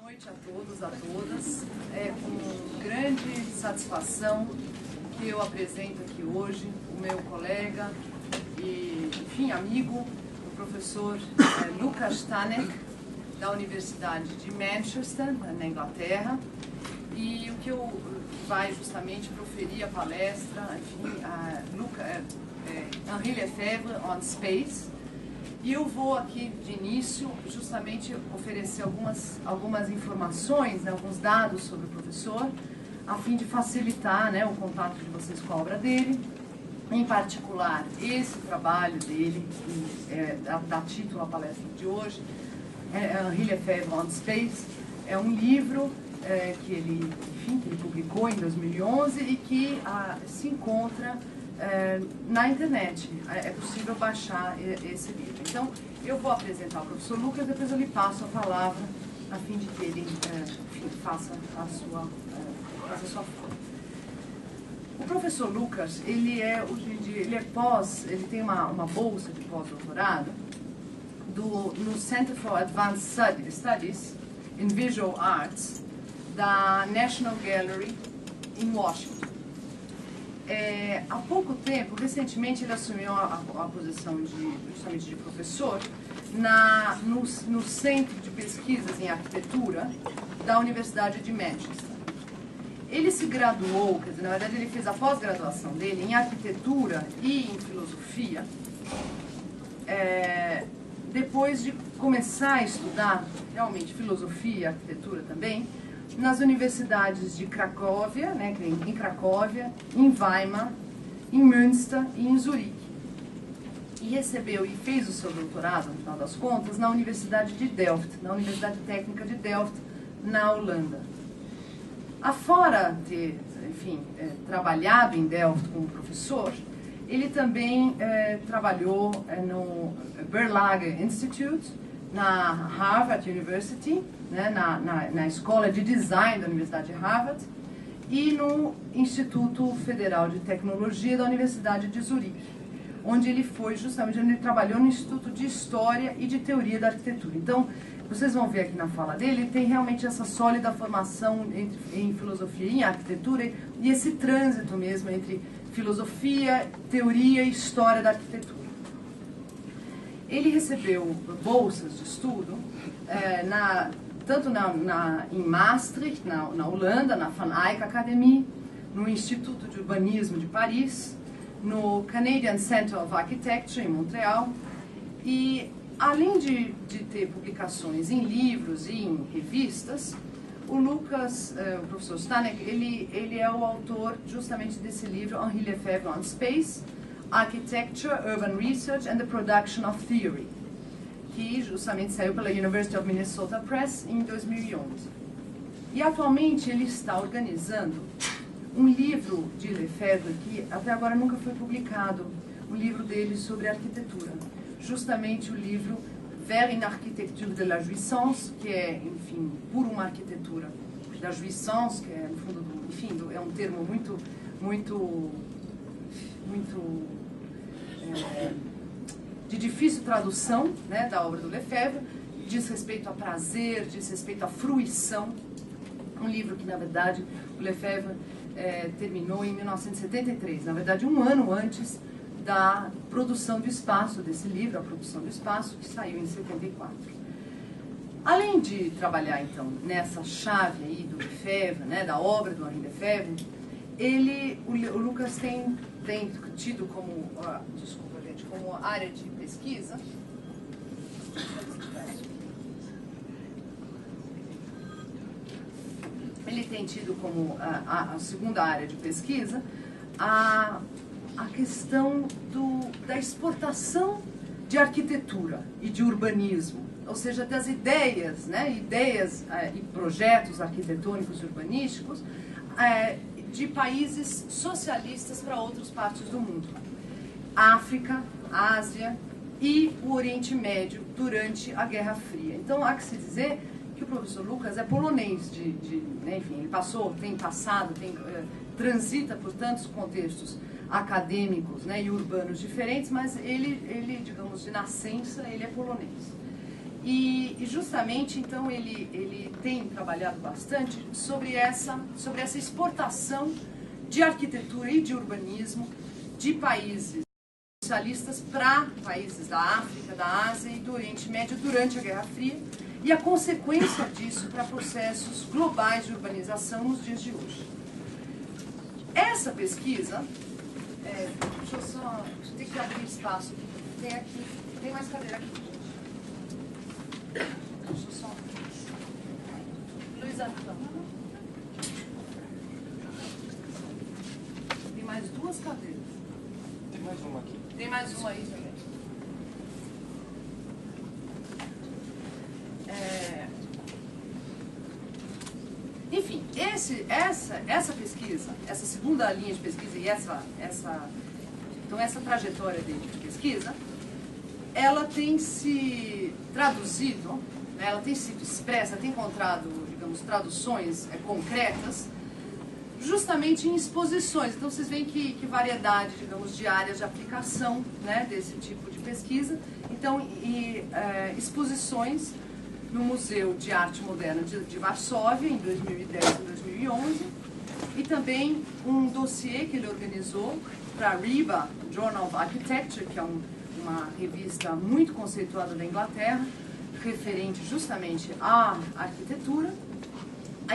noite a todos, a todas. É com grande satisfação que eu apresento aqui hoje o meu colega e, enfim, amigo, o professor Lukasz Stanek, da Universidade de Manchester, na Inglaterra, e o que eu vai justamente proferir a palestra, enfim, Henri Lefebvre on Space. E eu vou aqui, de início, justamente oferecer algumas informações, né, alguns dados sobre o professor, a fim de facilitar, né, o contato de vocês com a obra dele. Em particular, esse trabalho dele, que dá título à palestra de hoje, Henri Lefebvre on Space, é um livro que ele publicou em 2011 e que se encontra na internet. É possível baixar esse livro. Então, eu vou apresentar o professor Lucas, depois eu lhe passo a palavra, a fim de que ele faça a sua fala. O professor Lucas, ele tem uma bolsa de pós-doutorado no Center for Advanced Studies in Visual Arts da National Gallery em Washington. Há pouco tempo, recentemente, ele assumiu a posição justamente de professor no Centro de Pesquisas em Arquitetura da Universidade de Manchester. Ele se graduou, quer dizer, na verdade ele fez a pós-graduação dele em Arquitetura e em Filosofia, depois de começar a estudar realmente Filosofia e Arquitetura também, nas universidades de Cracóvia, né, em Cracóvia, em Weimar, em Münster e em Zurique. E recebeu e fez o seu doutorado, no final das contas, na Universidade de Delft, na Universidade Técnica de Delft, na Holanda. Afora ter, enfim, trabalhado em Delft como professor, ele também trabalhou no Berlage Institute, na Harvard University, né, na Escola de Design da Universidade de Harvard, e no Instituto Federal de Tecnologia da Universidade de Zurique, onde ele trabalhou no Instituto de História e de Teoria da Arquitetura. Então, vocês vão ver aqui na fala dele, ele tem realmente essa sólida formação em filosofia e em arquitetura, e esse trânsito mesmo entre filosofia, teoria e história da arquitetura. Ele recebeu bolsas de estudo tanto em Maastricht, na Holanda, na Van Eyck Academy, no Instituto de Urbanismo de Paris, no Canadian Center of Architecture, em Montreal. E, além de ter publicações em livros e em revistas, o professor Stanek, ele é o autor justamente desse livro, Henri Lefebvre on Space, Architecture, Urban Research and the Production of Theory, que justamente saiu pela University of Minnesota Press em 2011. E atualmente ele está organizando um livro de Lefebvre que até agora nunca foi publicado, um livro dele sobre arquitetura, justamente o livro Vers une architecture de la jouissance, que é, enfim, por uma arquitetura da jouissance, que é, no fundo, é um termo muito de difícil tradução, né, da obra do Lefebvre, diz respeito a prazer, diz respeito à fruição, um livro que, na verdade, o Lefebvre terminou em 1973, na verdade, um ano antes da produção do espaço desse livro, a produção do espaço, que saiu em 74. Além de trabalhar, então, nessa chave aí do Lefebvre, né, da obra do Henri Lefebvre, o Lucas tem tido como, como área de pesquisa, ele tem tido como a segunda área de pesquisa a questão da exportação de arquitetura e de urbanismo, ou seja, das ideias, né, e projetos arquitetônicos e urbanísticos de países socialistas para outras partes do mundo. África, Ásia e o Oriente Médio durante a Guerra Fria. Então, há que se dizer que o professor Lucas é polonês, né, enfim, ele transita por tantos contextos acadêmicos, né, e urbanos diferentes, mas ele, digamos, de nascença, ele é polonês. E justamente, então, ele tem trabalhado bastante sobre essa exportação de arquitetura e de urbanismo de países socialistas para países da África, da Ásia e do Oriente Médio durante a Guerra Fria e a consequência disso para processos globais de urbanização nos dias de hoje. Essa pesquisa, deixa eu ter que abrir espaço aqui, tem mais cadeira aqui. Deixa eu só... Luiz Antônio. Tem mais duas cadeiras. Tem mais uma aqui. Tem mais uma aí também. Enfim, essa pesquisa, essa segunda linha de pesquisa e então essa trajetória dele de pesquisa, ela tem se traduzido, né, ela tem sido expressa, tem encontrado, digamos, traduções concretas, justamente em exposições. Então vocês veem que variedade, digamos, de áreas de aplicação, né, desse tipo de pesquisa. Então, exposições no Museu de Arte Moderna de Varsóvia, em 2010 e 2011, e também um dossiê que ele organizou para a RIBA, Journal of Architecture, que é uma revista muito conceituada da Inglaterra, referente justamente à arquitetura.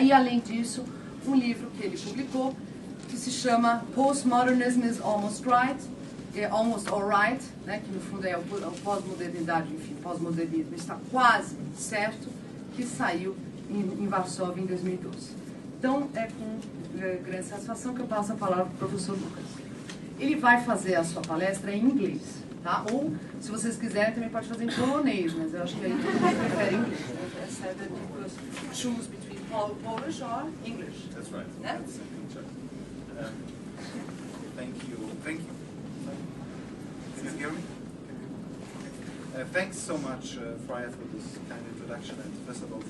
E, além disso, um livro que ele publicou, que se chama Postmodernism is Almost Right, Almost Alright, né, que no fundo é o pós-modernidade, enfim, pós-modernismo está quase certo, que saiu em Varsóvia em 2012. Então, é com grande satisfação que eu passo a palavra para o professor Lucas. Ele vai fazer a sua palestra em inglês, tá? Ou, se vocês quiserem, também pode fazer em polonês, mas eu acho que aí todo mundo prefere inglês. Choose between Polish or English. That's right. Yeah? Thank you. Thank you. Can you hear me? Thanks so much, Freya, for this kind introduction, and first of all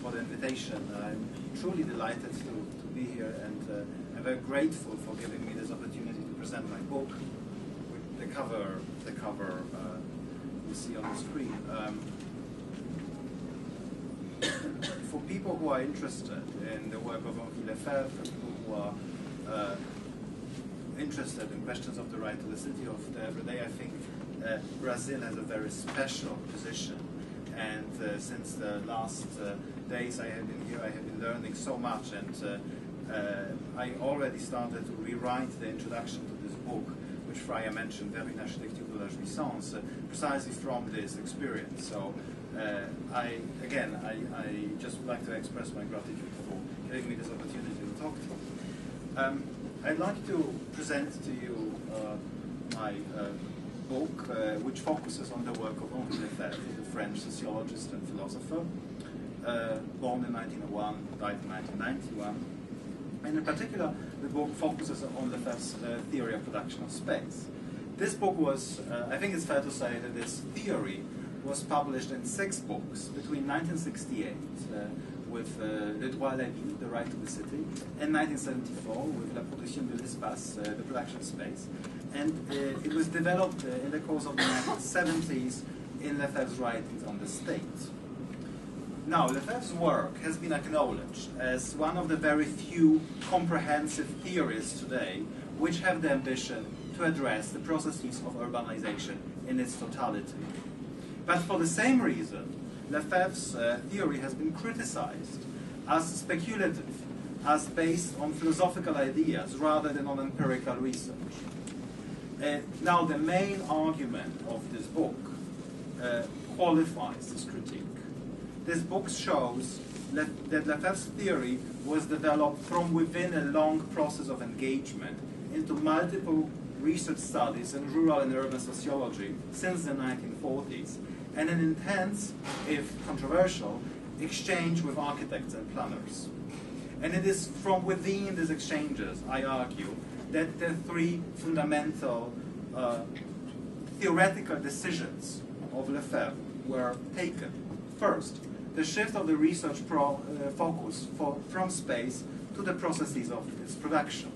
for the invitation. I'm truly delighted to be here, and I'm very grateful for giving me this opportunity to present my book. With the cover you see on the screen. For people who are interested in the work of Henri Lefebvre, people who are interested in questions of the right to the city of the everyday, I think Brazil has a very special position. And since the last days I have been here, I have been learning so much, and I already started to rewrite the introduction to this book, which Freya mentioned, Vers une architecture de la jouissance, precisely from this experience. So I just would like to express my gratitude for giving me this opportunity to talk to you. I'd like to present to you my book, which focuses on the work of Henri Lefebvre, the French sociologist and philosopher, born in 1901, died in 1991. And in particular, the book focuses on Lefebvre's theory of production of space. This book was, I think it's fair to say that this theory was published in 6 books between 1968 with Le droit à la ville, the right to the city, and 1974 with La production de l'espace, the production of space. And it was developed in the course of the 1970s in Lefebvre's writings on the state. Now, Lefebvre's work has been acknowledged as one of the very few comprehensive theories today which have the ambition to address the processes of urbanization in its totality. But for the same reason, Lefebvre's theory has been criticized as speculative, as based on philosophical ideas rather than on empirical research. Now, the main argument of this book qualifies this critique. This book shows that Lefebvre's theory was developed from within a long process of engagement into multiple research studies in rural and urban sociology since the 1940s, and an intense, if controversial, exchange with architects and planners. And it is from within these exchanges, I argue, that the 3 fundamental theoretical decisions of Lefebvre were taken. First, the shift of the research focus from space to the processes of its production.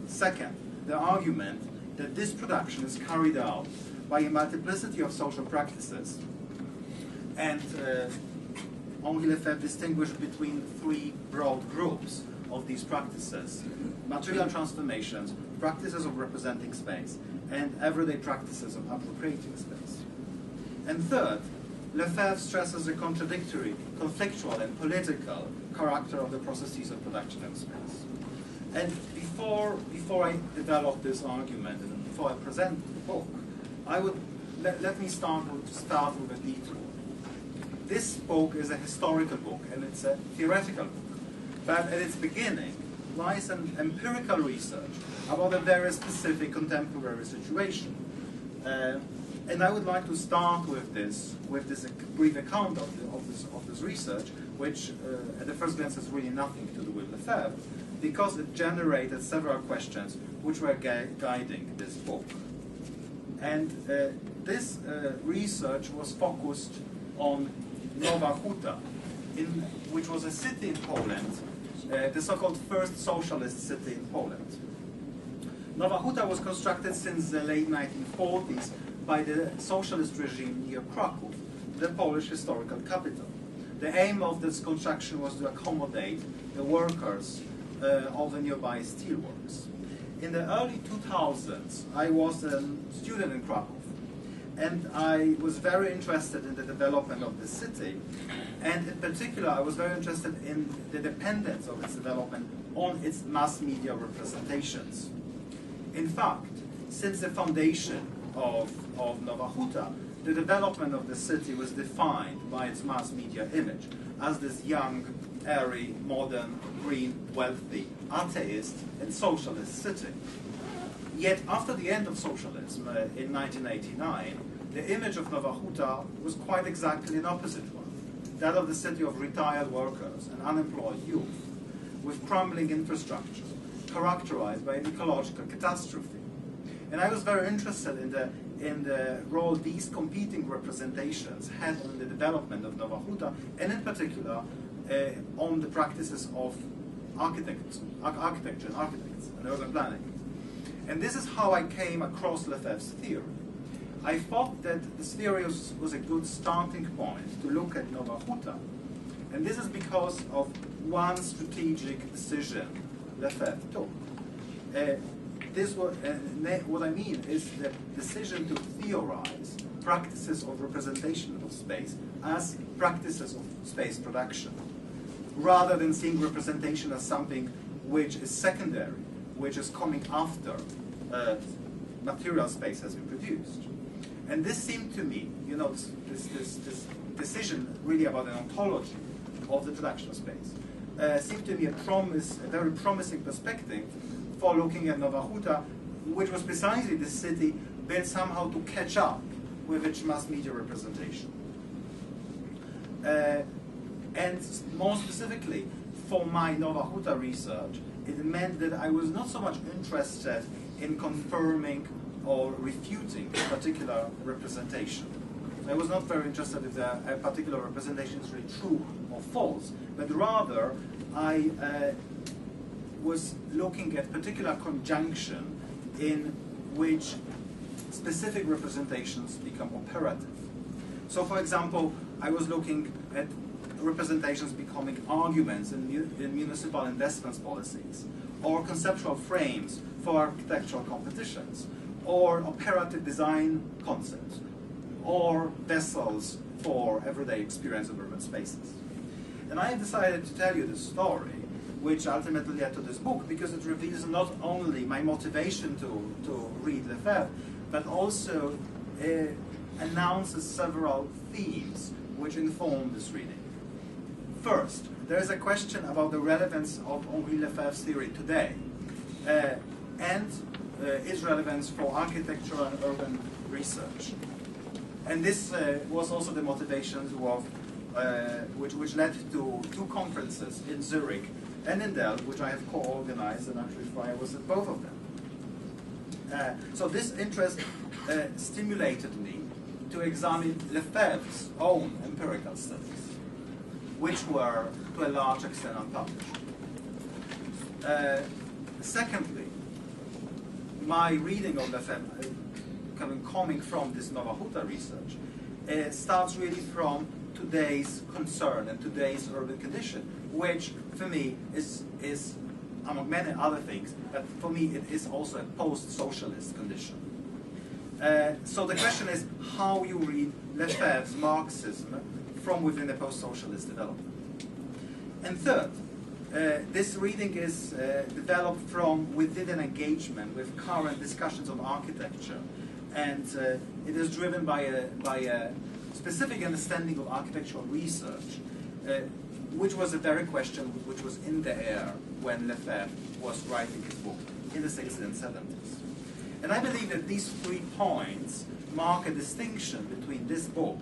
Second, the argument that this production is carried out by a multiplicity of social practices And Henri Lefebvre distinguished between three broad groups of these practices: material transformations, practices of representing space, and everyday practices of appropriating space. And third, Lefebvre stresses the contradictory, conflictual, and political character of the processes of production in space. And before I develop this argument and before I present the book, let me start with a detour. This book is a historical book and it's a theoretical book, but at its beginning lies an empirical research about a very specific contemporary situation. And I would like to start with this brief account of this research, which at the first glance has really nothing to do with Lefebvre, because it generated several questions which were guiding this book. And this research was focused on Nowa Huta, which was a city in Poland, the so-called first socialist city in Poland. Nowa Huta was constructed since the late 1940s by the socialist regime near Krakow, the Polish historical capital. The aim of this construction was to accommodate the workers of the nearby steelworks. In the early 2000s, I was a student in Krakow, and I was very interested in the development of the city, and in particular I was very interested in the dependence of its development on its mass media representations. In fact, since the foundation of Nowa Huta, the development of the city was defined by its mass media image as this young, airy, modern, green, wealthy, atheist, and socialist city. Yet after the end of socialism in 1989, the image of Nowa Huta was quite exactly an opposite one, that of the city of retired workers and unemployed youth, with crumbling infrastructure, characterized by an ecological catastrophe. And I was very interested in the role these competing representations had on the development of Nowa Huta, and in particular on the practices of architecture and architects and urban planning. And this is how I came across Lefebvre's theory. I thought that this theory was a good starting point to look at Nowa Huta, and this is because of one strategic decision Lefebvre took. What I mean is the decision to theorize practices of representation of space as practices of space production, rather than seeing representation as something which is secondary, which is coming after material space has been produced. And this seemed to me, you know, this decision really about an ontology of the production of space, seemed to me a very promising perspective for looking at Nowa Huta, which was precisely this city built somehow to catch up with its mass media representation. And more specifically, for my Nowa Huta research, it meant that I was not so much interested in confirming or refuting a particular representation. I was not very interested if a particular representation is really true or false, but rather I was looking at particular conjunction in which specific representations become operative. So for example, I was looking at representations becoming arguments in municipal investment policies, or conceptual frames for architectural competitions, or operative design concepts, or vessels for everyday experience of urban spaces. And I decided to tell you this story, which ultimately led to this book, because it reveals not only my motivation to read Lefebvre, but also announces several themes which inform this reading. First, there is a question about the relevance of Henri Lefebvre's theory today, and its relevance for architectural and urban research. And this was also the motivations of, which led to two conferences in Zurich and in Delft, which I have co-organized, and actually I was at both of them. So this interest stimulated me to examine Lefebvre's own empirical studies, which were to a large extent unpublished. Secondly, my reading of Lefebvre, coming from this Nowa Huta research, starts really from today's concern and today's urban condition, which for me is among many other things, but for me it is also a post-socialist condition. So the question is how you read Lefebvre's Marxism from within a post-socialist development. And third, this reading is developed from within an engagement with current discussions on architecture, and it is driven by a specific understanding of architectural research, which was a very question which was in the air when Lefebvre was writing his book in the 60s and 70s. And I believe that these 3 points mark a distinction between this book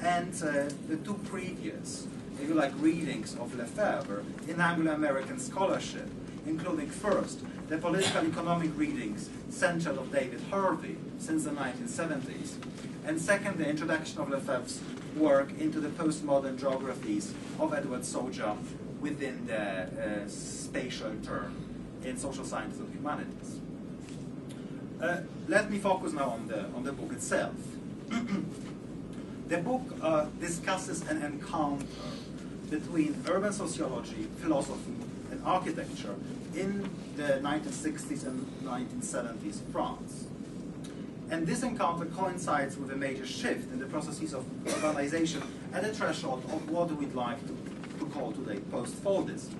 and the 2 previous, if you like, readings of Lefebvre in Anglo-American scholarship, including first, the political economic readings central of David Harvey since the 1970s, and second, the introduction of Lefebvre's work into the postmodern geographies of Edward Soja within the spatial term in social sciences and humanities. Let me focus now on the book itself. The book discusses an encounter between urban sociology, philosophy, and architecture in the 1960s and 1970s France. And this encounter coincides with a major shift in the processes of urbanization at the threshold of what we'd like to call today post-Fordism,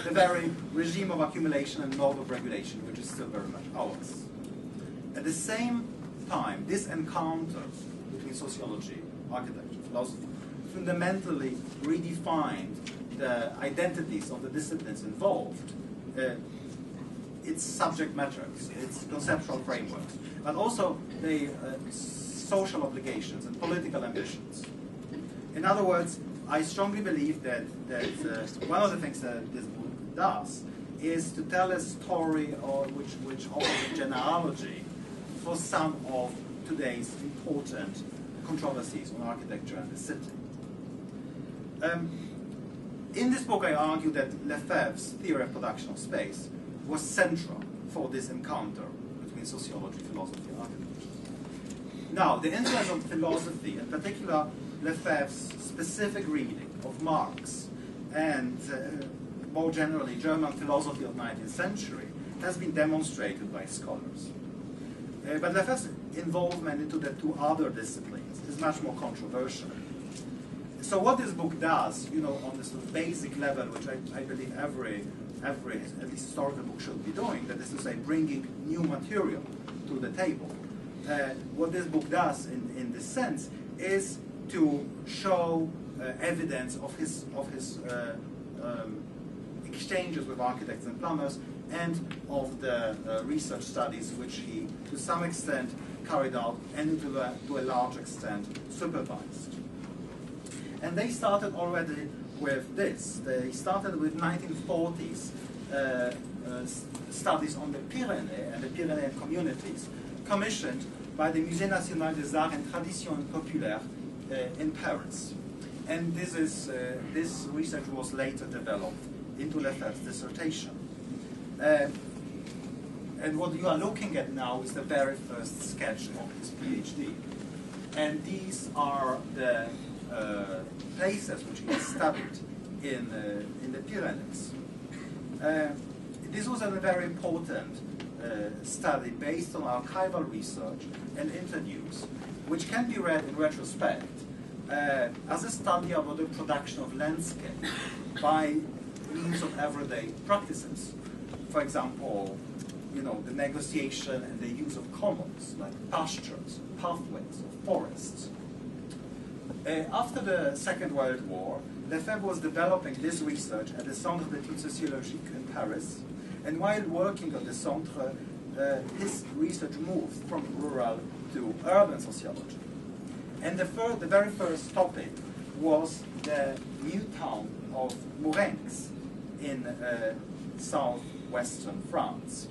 the very regime of accumulation and mode of regulation which is still very much ours. At the same time, this encounter between sociology, architecture, philosophy, fundamentally redefined the identities of the disciplines involved, its subject matters, its conceptual frameworks, but also the social obligations and political ambitions. In other words, I strongly believe that one of the things that this book does is to tell a story which offers a genealogy for some of today's important controversies on architecture and the city. In this book, I argue that Lefebvre's theory of production of space was central for this encounter between sociology, philosophy, and architecture. Now, the influence of philosophy, in particular Lefebvre's specific reading of Marx and more generally German philosophy of the 19th century, has been demonstrated by scholars. But Lefebvre's involvement into the 2 other disciplines is much more controversial. So what this book does, on this sort of basic level, which I believe every at least historical book should be doing, that is to say, bringing new material to the table. What this book does, in this sense, is to show evidence of his exchanges with architects and planners, and of the research studies which he, to some extent, carried out, and to a large extent, supervised. And they started already with this. They started with 1940s studies on the Pyrenees and the Pyrenean communities, commissioned by the Musée National des Arts et Traditions Populaires in Paris. And this research was later developed into Lefebvre's dissertation. And what you are looking at now is the very first sketch of his PhD. And these are the places which he studied in the Pyrenees. This was a very important study based on archival research and interviews, which can be read in retrospect as a study about the production of landscape by means of everyday practices. For example, the negotiation and the use of commons, like pastures, pathways, or forests. After the Second World War, Lefebvre was developing this research at the Centre d'études sociologiques in Paris, and while working at the Centre, his research moved from rural to urban sociology. And the very first topic was the new town of Mourenx in southwestern France.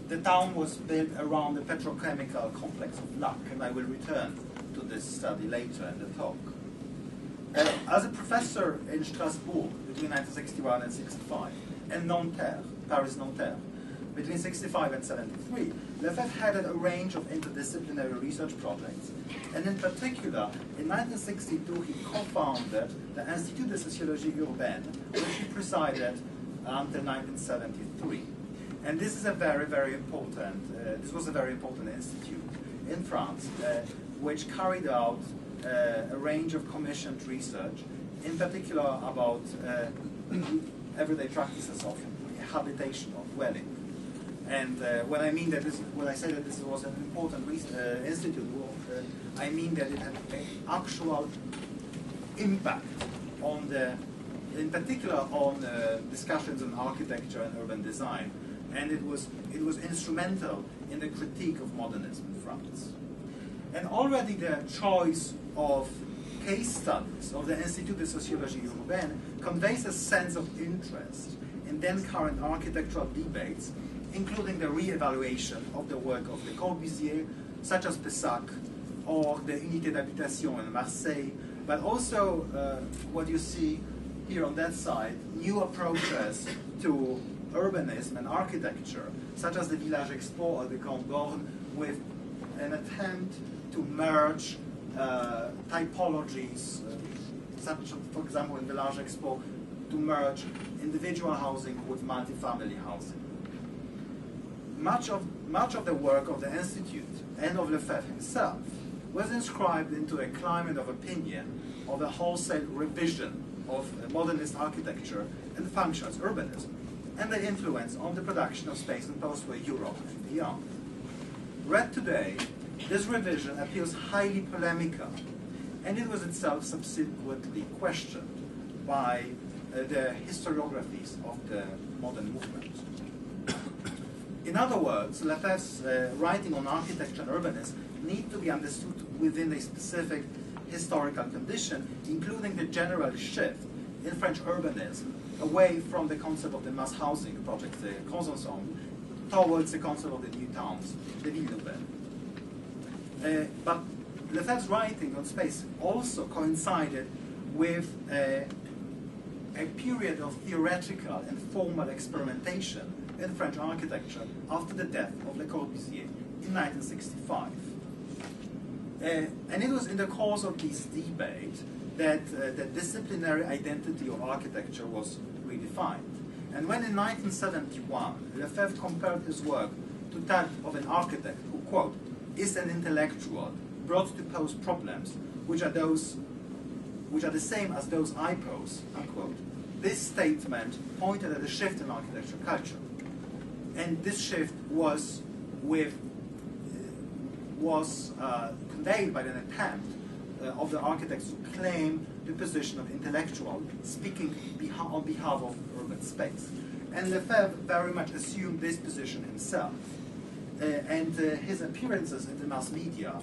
The town was built around the petrochemical complex of Lac, and I will return to this study later in the talk. As a professor in Strasbourg between 1961 and 1965, and Nanterre, Paris Nanterre, between 65 and 73, Lefebvre headed a range of interdisciplinary research projects, and in particular, in 1962, he co-founded the Institut de Sociologie Urbaine, which he presided until 1973. And this is a very important, this was a very important institute in France, which carried out a range of commissioned research, in particular about everyday practices of habitation, of dwelling. And when I say that this was an important institute, I mean that it had an actual impact on in particular on discussions on architecture and urban design, and it was instrumental in the critique of modernism in France. And already the choice of case studies of the Institut de Sociologie Urbaine conveys a sense of interest in then current architectural debates, including the re-evaluation of the work of Le Corbusier, such as Pessac, or the Unité d'Habitation in Marseille, but also what you see here on that side, new approaches to urbanism and architecture, such as the Village Expo or the Grand Borne, with an attempt to merge typologies, such as, for example, in Village Expo, to merge individual housing with multifamily housing. Much of the work of the Institute and of Lefebvre himself was inscribed into a climate of opinion of a wholesale revision of modernist architecture and functions urbanism, and the influence on the production of space in post-war Europe and beyond. Read today, this revision appears highly polemical, and it was itself subsequently questioned by the historiographies of the modern movement. In other words, Lefebvre's writing on architecture and urbanism need to be understood within a specific historical condition, including the general shift in French urbanism away from the concept of the mass housing project, the grands ensembles, towards the concept of the new towns, the ville nouvelle. But Lefebvre's writing on space also coincided with a period of theoretical and formal experimentation in French architecture after the death of Le Corbusier in 1965. And it was in the course of this debate that the disciplinary identity of architecture was redefined. And when in 1971, Lefebvre compared his work to that of an architect who, quote, is an intellectual brought to pose problems which are the same as those I pose, unquote, this statement pointed at a shift in architecture culture. And this shift was conveyed by an attempt of the architects to claim the position of intellectual, speaking on behalf of urban space. And Lefebvre very much assumed this position himself. And his appearances in the mass media,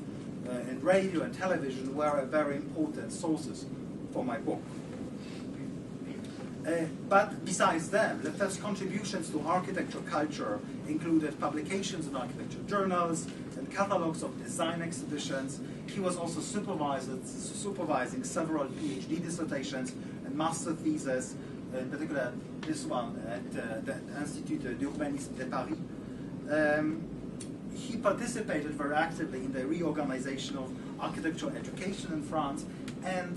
in radio and television, were very important sources for my book. But besides them, Lefebvre's contributions to architecture culture included publications in architecture journals and catalogs of design exhibitions. He was also supervising several PhD dissertations and master theses, in particular this one at the Institut d'Urbanisme de Paris. He participated very actively in the reorganization of architectural education in France, and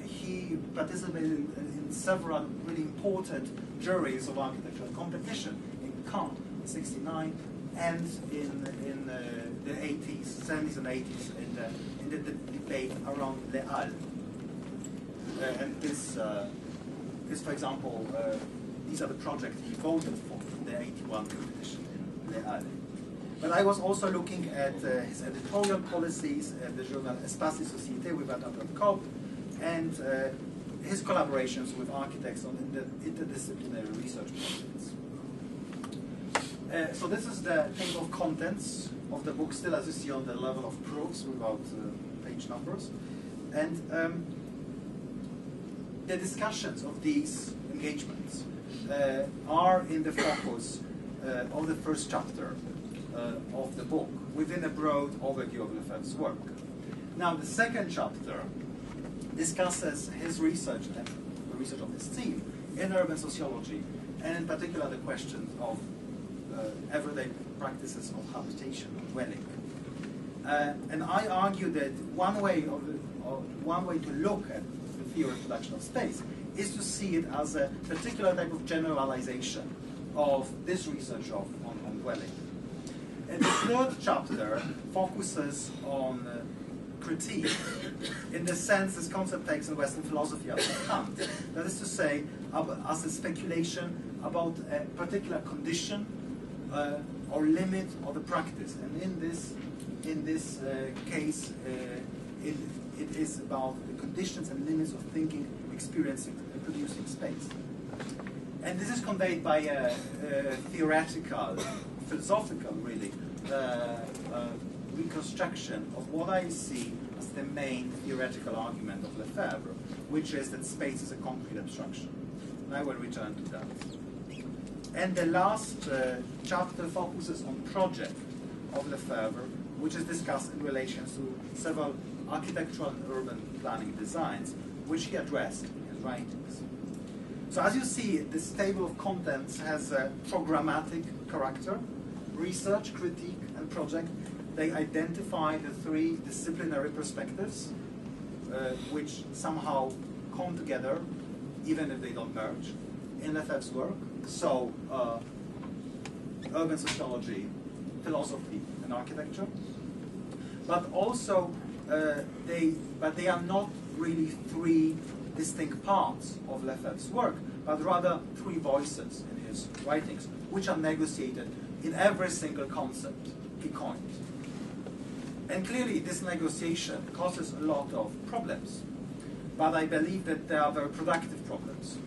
he participated in several really important juries of architectural competition in Caen in '69 and in the 80s, 70s and 80s in the debate around Les Halles. And this, for example, these are the projects he voted for in the 81 competition in Les Halles. But I was also looking at his editorial policies at the journal Espace et Société with Adam Kopp, and his collaborations with architects on interdisciplinary research projects. So this is the table of contents of the book, still as you see on the level of proofs without page numbers. And the discussions of these engagements are in the focus of the first chapter of the book, within a broad overview of Lefebvre's work. Now, the second chapter discusses his research and the research of his team in urban sociology, and in particular the questions of everyday practices of habitation, of dwelling. And I argue that one way to look at the theory of production of space is to see it as a particular type of generalization of this research on dwelling. And the third chapter focuses on critique in the sense this concept takes in Western philosophy as a Kant. That is to say, as a speculation about a particular condition or limit of the practice. And in this case, it is about the conditions and limits of thinking, experiencing, and producing space. And this is conveyed by a theoretical, philosophical, really, reconstruction of what I see as the main theoretical argument of Lefebvre, which is that space is a concrete abstraction. And I will return to that. And the last chapter focuses on project of Lefebvre, which is discussed in relation to several architectural and urban planning designs, which he addressed in his writings. So as you see, this table of contents has a programmatic character: research, critique, and project. They identify the three disciplinary perspectives, which somehow come together, even if they don't merge, in Lefebvre's work. So, urban sociology, philosophy, and architecture. But also, they are not really three distinct parts of Lefebvre's work, but rather three voices in his writings, which are negotiated in every single concept he coined. And clearly, this negotiation causes a lot of problems, but I believe that they are very productive problems.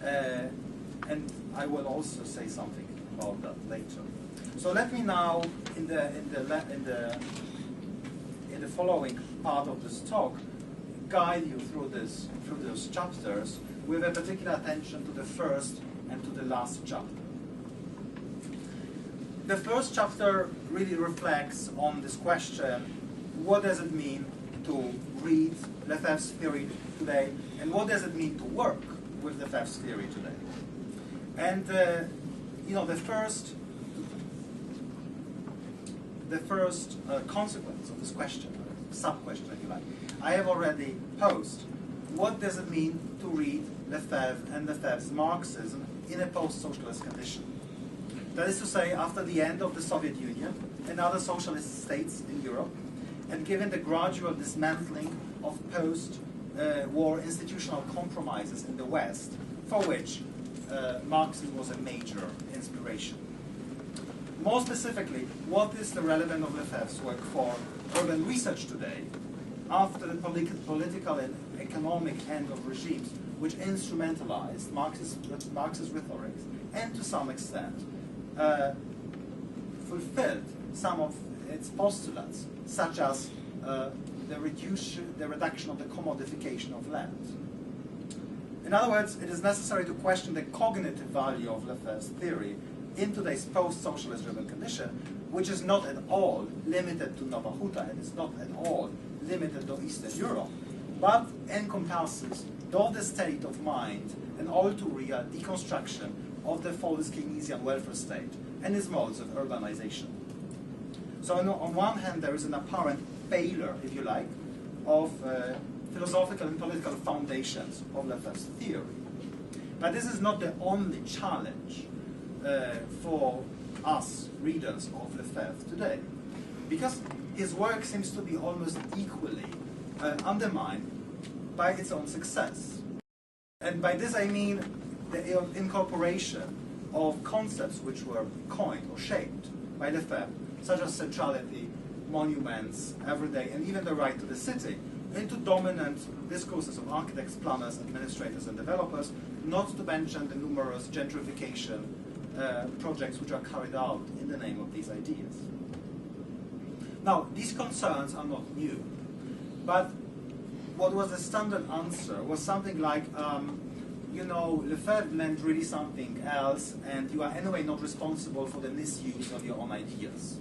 And I will also say something about that later. So let me now, in the following part of this talk, guide you through those chapters with a particular attention to the first and to the last chapter. The first chapter really reflects on this question: what does it mean to read Lefebvre's theory today, and what does it mean to work with Lefebvre's theory today? And the first consequence of this question, sub-question if you like, I have already posed. What does it mean to read Lefebvre and Lefebvre's Marxism in a post-socialist condition? That is to say, after the end of the Soviet Union and other socialist states in Europe, and given the gradual dismantling of post-war institutional compromises in the West, for which Marxism was a major inspiration. More specifically, what is the relevance of Lefebvre's work for urban research today, after the political and economic end of regimes which instrumentalized Marxist rhetoric and to some extent fulfilled some of its postulates, such as the reduction of the commodification of land. In other words, it is necessary to question the cognitive value of Lefebvre's theory in today's post-socialist urban condition, which is not at all limited to Nova Huta, and is not at all limited to Eastern Europe, but encompasses both the state of mind and all too real deconstruction of the false Keynesian welfare state and its modes of urbanization. So on one hand, there is an apparent failure, if you like, of philosophical and political foundations of Lefebvre's theory. But this is not the only challenge for us readers of Lefebvre today, because his work seems to be almost equally undermined by its own success. And by this I mean the incorporation of concepts which were coined or shaped by Lefebvre, such as centrality, monuments, everyday, and even the right to the city, into dominant discourses of architects, planners, administrators, and developers, not to mention the numerous gentrification projects which are carried out in the name of these ideas. Now, these concerns are not new, but what was the standard answer was something like, Lefebvre meant really something else, and you are anyway not responsible for the misuse of your own ideas.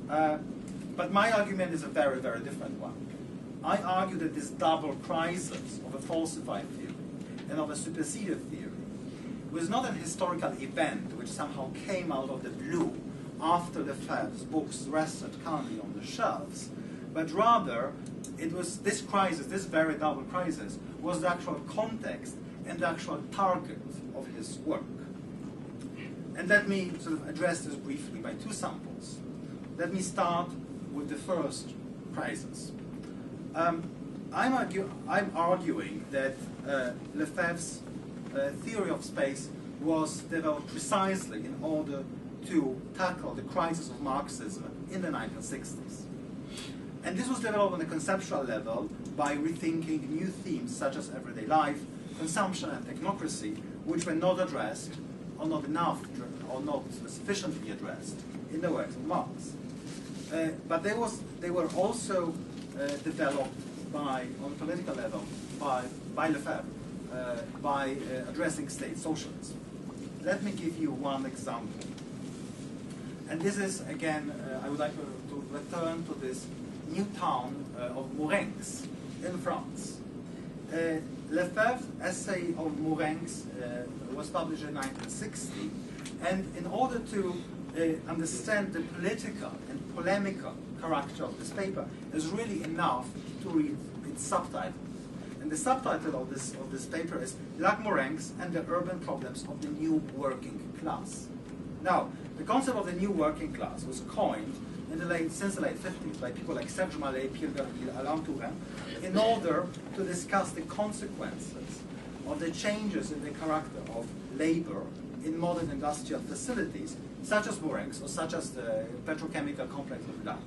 But my argument is a very, very different one. I argue that this double crisis of a falsified theory and of a superseded theory was not an historical event which somehow came out of the blue after Lefebvre's books rested calmly on the shelves, but rather it was this crisis, this very double crisis, was the actual context and the actual target of his work. And let me sort of address this briefly by two samples. Let me start with the first crisis. I'm arguing that Lefebvre's theory of space was developed precisely in order to tackle the crisis of Marxism in the 1960s. And this was developed on a conceptual level by rethinking new themes such as everyday life, consumption and technocracy, which were not addressed, or not enough, or not sufficiently addressed in the works of Marx. But they were also developed on a political level by Lefebvre, by addressing state socialism. Let me give you one example. And this is, again, I would like to return to this new town of Mourenx in France. Lefebvre's essay of Mourenx was published in 1960, and in order to understand the political and polemical character of this paper, is really enough to read its subtitle. And the subtitle of this paper is Lac Mourenx and the Urban Problems of the New Working Class. Now, the concept of the new working class was coined since the late 50s by people like Serge Mallet, Pierre Verville, Alain Touraine, in order to discuss the consequences of the changes in the character of labor in modern industrial facilities, such as Mourenx or such as the petrochemical complex of Lac,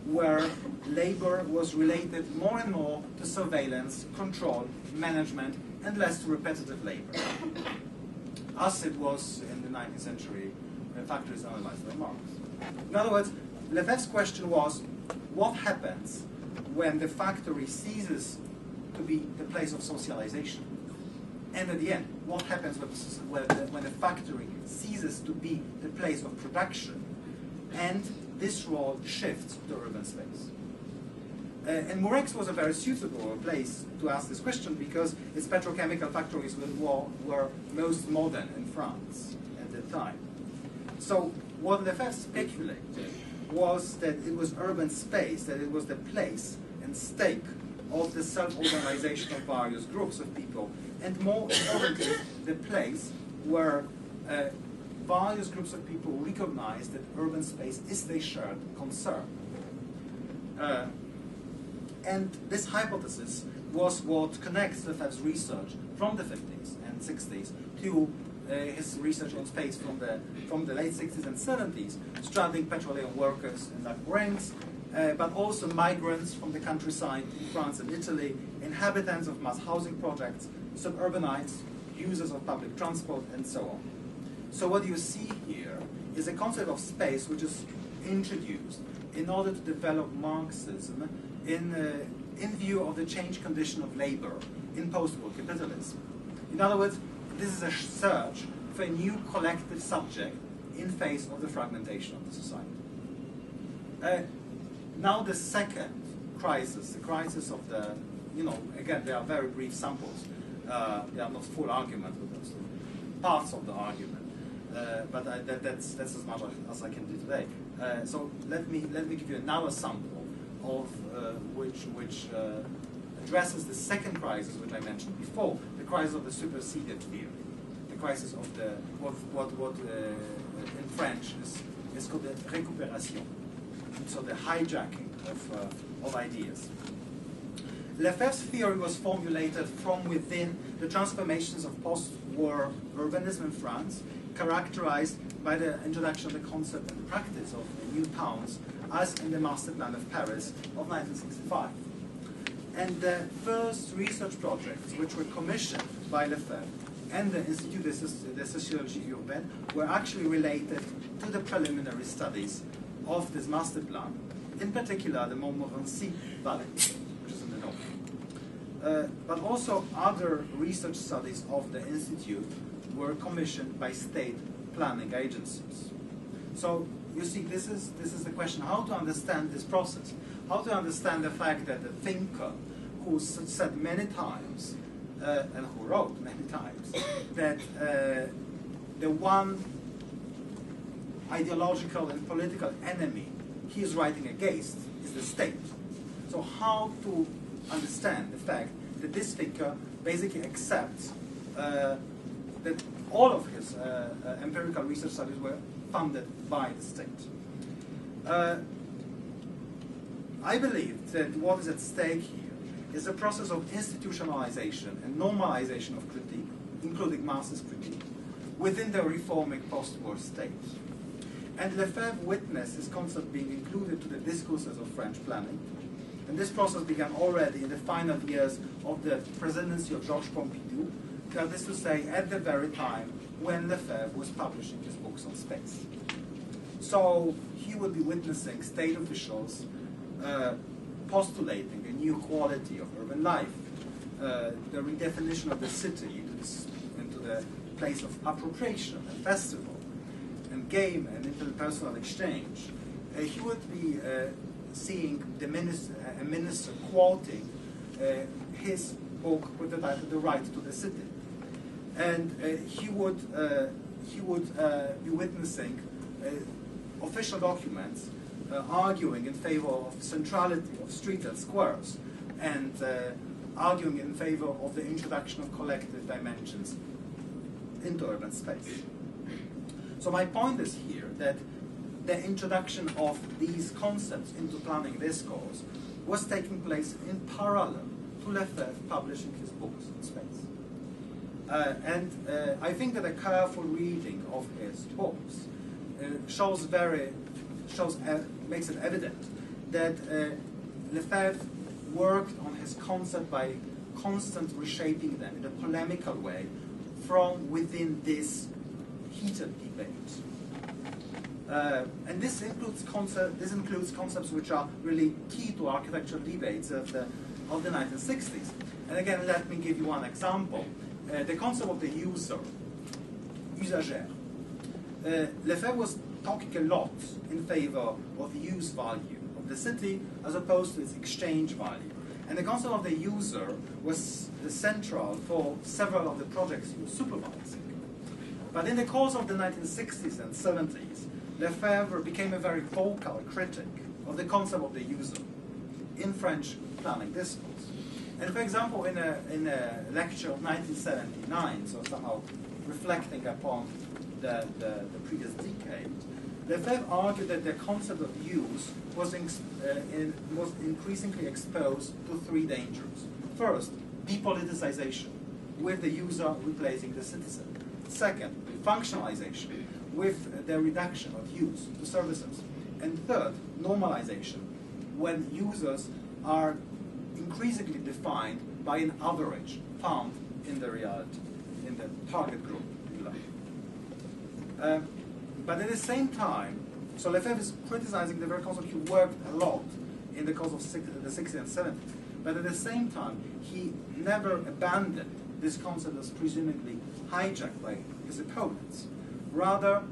where labor was related more and more to surveillance, control, management, and less to repetitive labor, as it was in the 19th century factories analyzed by Marx. In other words, Lefebvre's question was, what happens when the factory ceases to be the place of socialization? And at the end, what happens when the factory ceases to be the place of production, and this role shifts to urban space? And Mourenx was a very suitable place to ask this question because its petrochemical factories were most modern in France at the time. So what Lefebvre speculated was that it was urban space, that it was the place and stake of the self-organization of various groups of people, and more importantly, the place where various groups of people recognize that urban space is their shared concern. And this hypothesis was what connects Lefebvre's research from the 50s and 60s to his research on space from the late 60s and 70s, studying petroleum workers in Lac Mourenx, but also migrants from the countryside in France and Italy, inhabitants of mass housing projects, suburbanites, users of public transport, and so on. So what you see here is a concept of space which is introduced in order to develop Marxism in view of the changed condition of labor in post-war capitalism. In other words, this is a search for a new collective subject in face of the fragmentation of the society. Now the second crisis, the crisis of the, again, they are very brief samples. They are not full argument with those parts of the argument, but that's as much as I can do today. So let me give you another sample of which addresses the second crisis which I mentioned before, the crisis of the superseded theory, the crisis of the what in French is called the récupération, so the hijacking of ideas. Lefebvre's theory was formulated from within the transformations of post-war urbanism in France, characterized by the introduction of the concept and practice of new towns, as in the Master Plan of Paris of 1965. And the first research projects which were commissioned by Lefebvre and the Institut de Sociology Urbaine were actually related to the preliminary studies of this master plan, in particular the Montmorency Valley, which is in the north. But also other research studies of the Institute were commissioned by state planning agencies. So you see, this is the question: how to understand this process? How to understand the fact that the thinker, who said many times and who wrote many times, that the one ideological and political enemy he is writing against is the state. So how to understand the fact that this thinker basically accepts that all of his empirical research studies were funded by the state. I believe that what is at stake here is a process of institutionalization and normalization of critique, including Marxist critique, within the reforming post-war state. And Lefebvre witnessed this concept being included to the discourses of French planning. And this process began already in the final years of the presidency of Georges Pompidou, that is to say, at the very time when Lefebvre was publishing his books on space. So he would be witnessing state officials postulating a new quality of urban life, the redefinition of the city into the place of appropriation and festival, and game and interpersonal exchange. He would be seeing a minister quoting his book with the title "The Right to the City," and he would be witnessing official documents arguing in favor of centrality of streets and squares, and arguing in favor of the introduction of collective dimensions into urban space. So my point is here that the introduction of these concepts into planning discourse was taking place in parallel to Lefebvre publishing his books in space. I think that a careful reading of his books makes it evident that Lefebvre worked on his concept by constant reshaping them in a polemical way from within this heated debate. And this includes concepts which are really key to architectural debates of the 1960s. And again, let me give you one example. The concept of the user, usagère. Lefebvre was talking a lot in favor of the use value of the city as opposed to its exchange value. And the concept of the user was central for several of the projects he was supervising. But in the course of the 1960s and 70s, Lefebvre became a very vocal critic of the concept of the user in French planning discourse. And for example, in a lecture of 1979, so somehow reflecting upon the previous decade, Lefebvre argued that the concept of use was increasingly exposed to three dangers. First, depoliticization, with the user replacing the citizen. Second, functionalization, with the reduction of use to services. And third, normalization, when users are increasingly defined by an average found in the reality, in the target group. But at the same time, so Lefebvre is criticizing the very concept he worked a lot in the course of the 60s and 70s. But at the same time, he never abandoned this concept as presumably hijacked by his opponents. Rather,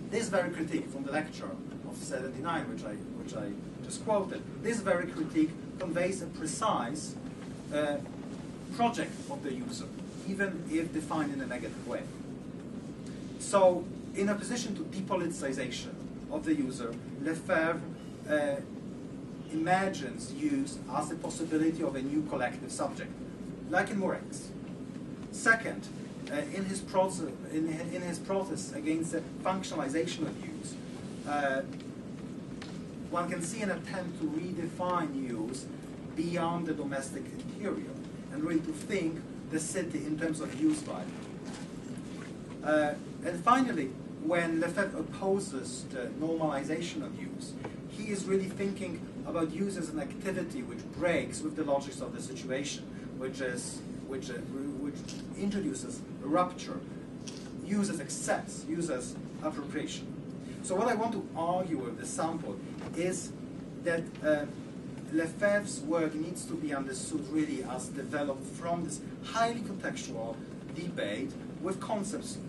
this very critique from the lecture of 79, which I just quoted, this very critique conveys a precise project of the user, even if defined in a negative way. So, in opposition to depoliticization of the user, Lefebvre imagines use as the possibility of a new collective subject, like in Murex. Second, in his protest against the functionalization of use, one can see an attempt to redefine use beyond the domestic interior and really to think the city in terms of use value. And finally, when Lefebvre opposes the normalization of use, he is really thinking about use as an activity which breaks with the logics of the situation, which introduces a rupture, use as excess, use as appropriation. So what I want to argue with this sample is that Lefebvre's work needs to be understood really as developed from this highly contextual debate with concepts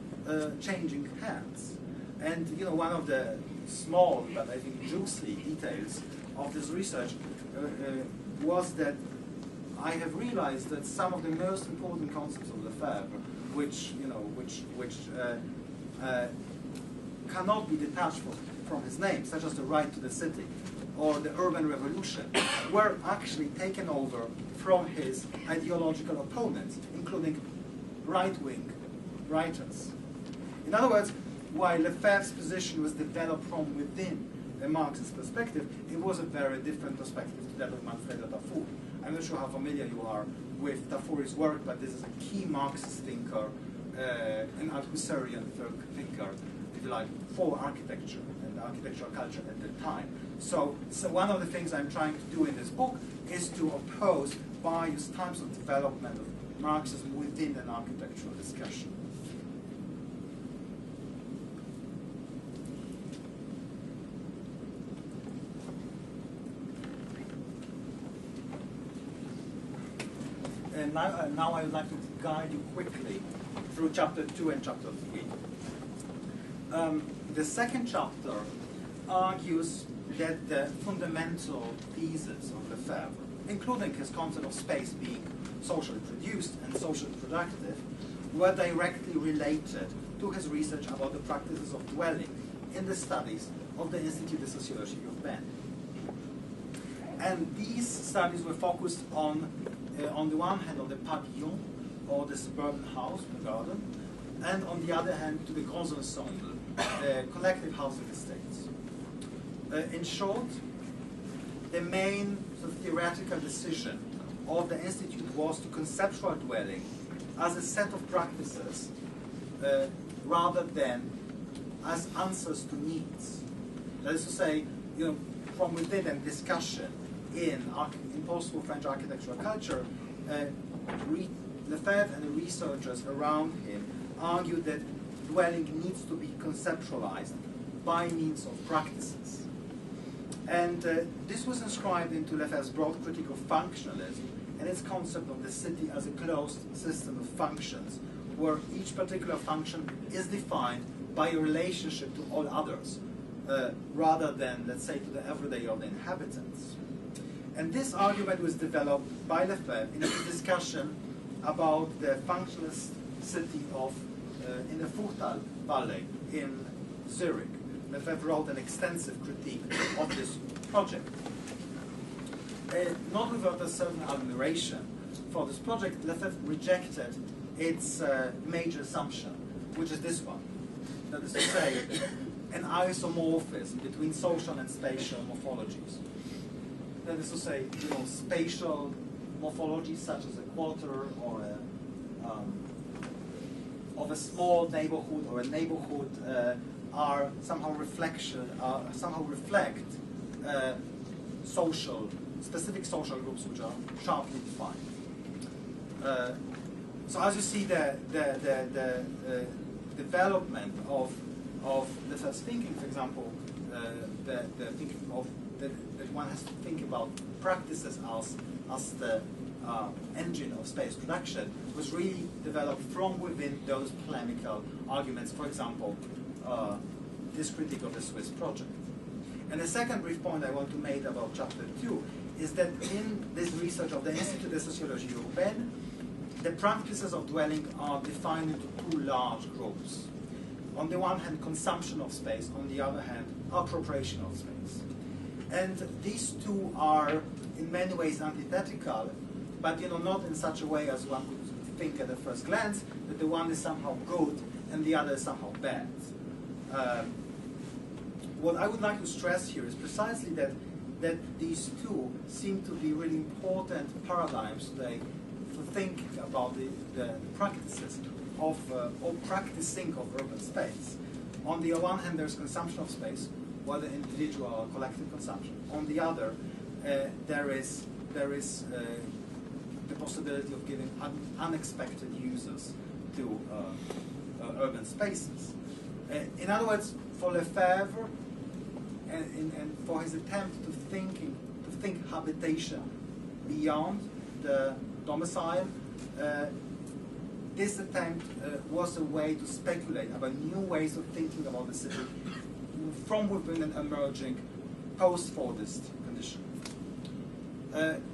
changing hands. And one of the small but I think juicy details of this research was that I have realized that some of the most important concepts of Lefebvre, which cannot be detached from his name, such as the right to the city or the urban revolution, were actually taken over from his ideological opponents, including right-wing writers. In other words, while Lefebvre's position was developed from within a Marxist perspective, it was a very different perspective to that of Manfredo Tafur. I'm not sure how familiar you are with Tafur's work, but this is a key Marxist thinker, an Althusserlian thinker, if you like, for architecture and architectural culture at the time. So one of the things I'm trying to do in this book is to oppose various types of development of Marxism within an architectural discussion. And now I would like to guide you quickly through chapter 2 and chapter 3. The second chapter argues that the fundamental thesis of Lefebvre, including his concept of space being socially produced and socially productive, were directly related to his research about the practices of dwelling in the studies of the Institut de Sociologie Urbaine. And these studies were focused on the one hand on the pavillon, or the suburban house, the garden, and on the other hand to the grands ensembles, the collective housing estates. In short, the main sort of theoretical decision of the Institute was to conceptualize dwelling as a set of practices rather than as answers to needs. That is to say, from within a discussion in post-war French architectural culture, Lefebvre and the researchers around him argued that dwelling needs to be conceptualized by means of practices. And this was inscribed into Lefebvre's broad critique of functionalism and its concept of the city as a closed system of functions, where each particular function is defined by a relationship to all others, rather than, let's say, to the everyday of the inhabitants. And this argument was developed by Lefebvre in a discussion about the functionalist city of, in the Furtal Valley in Zurich. Lefebvre wrote an extensive critique of this project. Not without a certain admiration for this project, Lefebvre rejected its major assumption, which is this one. That is to say, an isomorphism between social and spatial morphologies. That is to say, spatial morphologies such as a quarter or of a small neighborhood or a neighborhood are somehow reflect specific social groups which are sharply defined. So as you see, the development of Lefebvre's thinking, for example, the thinking of that one has to think about practices as the engine of space production, was really developed from within those polemical arguments. For example, this critique of the Swiss project. And the second brief point I want to make about chapter 2 is that in this research of the Institut de Sociologie Urbaine, the practices of dwelling are defined into two large groups. On the one hand, consumption of space, on the other hand, appropriation of space. And these two are in many ways antithetical, but not in such a way as one would think at a first glance, that the one is somehow good and the other is somehow bad. What I would like to stress here is precisely that these two seem to be really important paradigms today for thinking about the practices of or practicing of urban space. On the one hand, there's consumption of space, whether individual or collective consumption. On the other, there is the possibility of giving unexpected uses to urban spaces. In other words, for Lefebvre, and for his attempt to think habitation beyond the domicile, this attempt was a way to speculate about new ways of thinking about the city from within an emerging post-Fordist condition.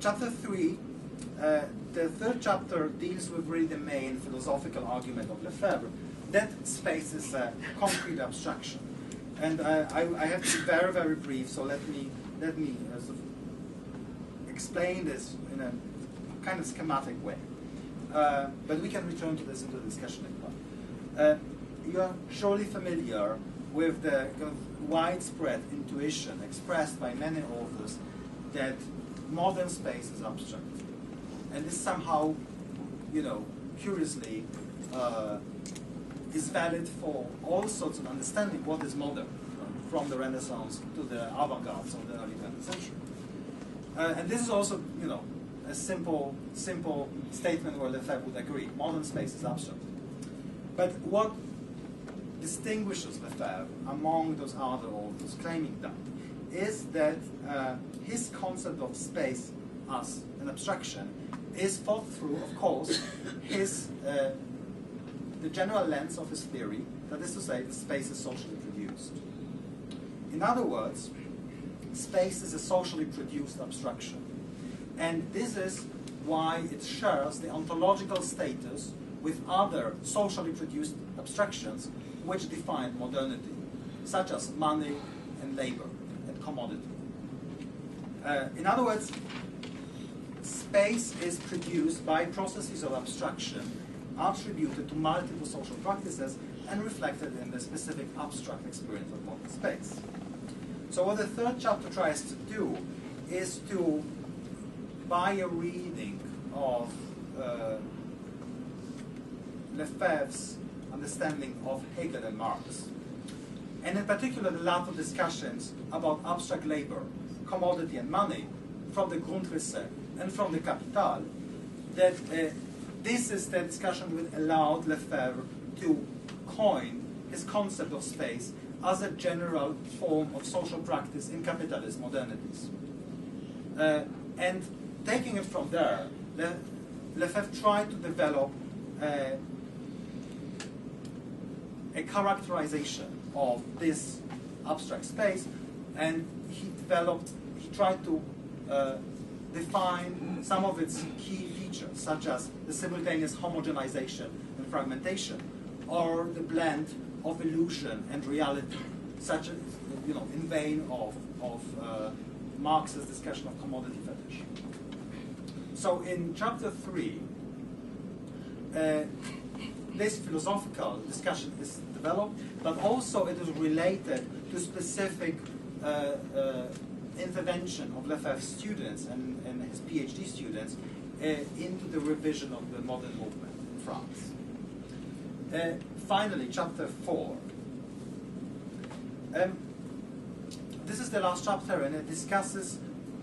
Chapter 3 the third chapter deals with really the main philosophical argument of Lefebvre, that space is a concrete abstraction. And I have to be very, very brief, so let me sort of explain this in a kind of schematic way. But we can return to this in the discussion later. You are surely familiar with the kind of widespread intuition expressed by many authors that modern space is abstract. And this somehow, you know, curiously, is valid for all sorts of understanding what is modern, from the Renaissance to the avant-garde of the early 20th century. And this is also, you know, a simple statement where Lefebvre would agree. Modern space is abstract. But what distinguishes Lefebvre among those other authors claiming that is that his concept of space as an abstraction is thought through, of course, the general lens of his theory, that is to say, the space is socially produced. In other words, space is a socially produced abstraction. And this is why it shares the ontological status with other socially produced abstractions which define modernity, such as money and labor and commodity. In other words, space is produced by processes of abstraction attributed to multiple social practices and reflected in the specific abstract experience of modern space. So what the third chapter tries to do is to, by a reading of Lefebvre's understanding of Hegel and Marx, and in particular the latter discussions about abstract labor, commodity and money from the Grundrisse and from the Capital, that this is the discussion which allowed Lefebvre to coin his concept of space as a general form of social practice in capitalist modernities. And taking it from there, Lefebvre tried to develop a characterization of this abstract space, and he tried to define some of its key features, such as the simultaneous homogenization and fragmentation, or the blend of illusion and reality, such as, you know, in vein of Marx's discussion of commodity fetish. So in chapter 3, this philosophical discussion is developed, but also it is related to specific intervention of Lefebvre's students and his PhD students into the revision of the modern movement in France. Finally, chapter 4. This is the last chapter, and it discusses,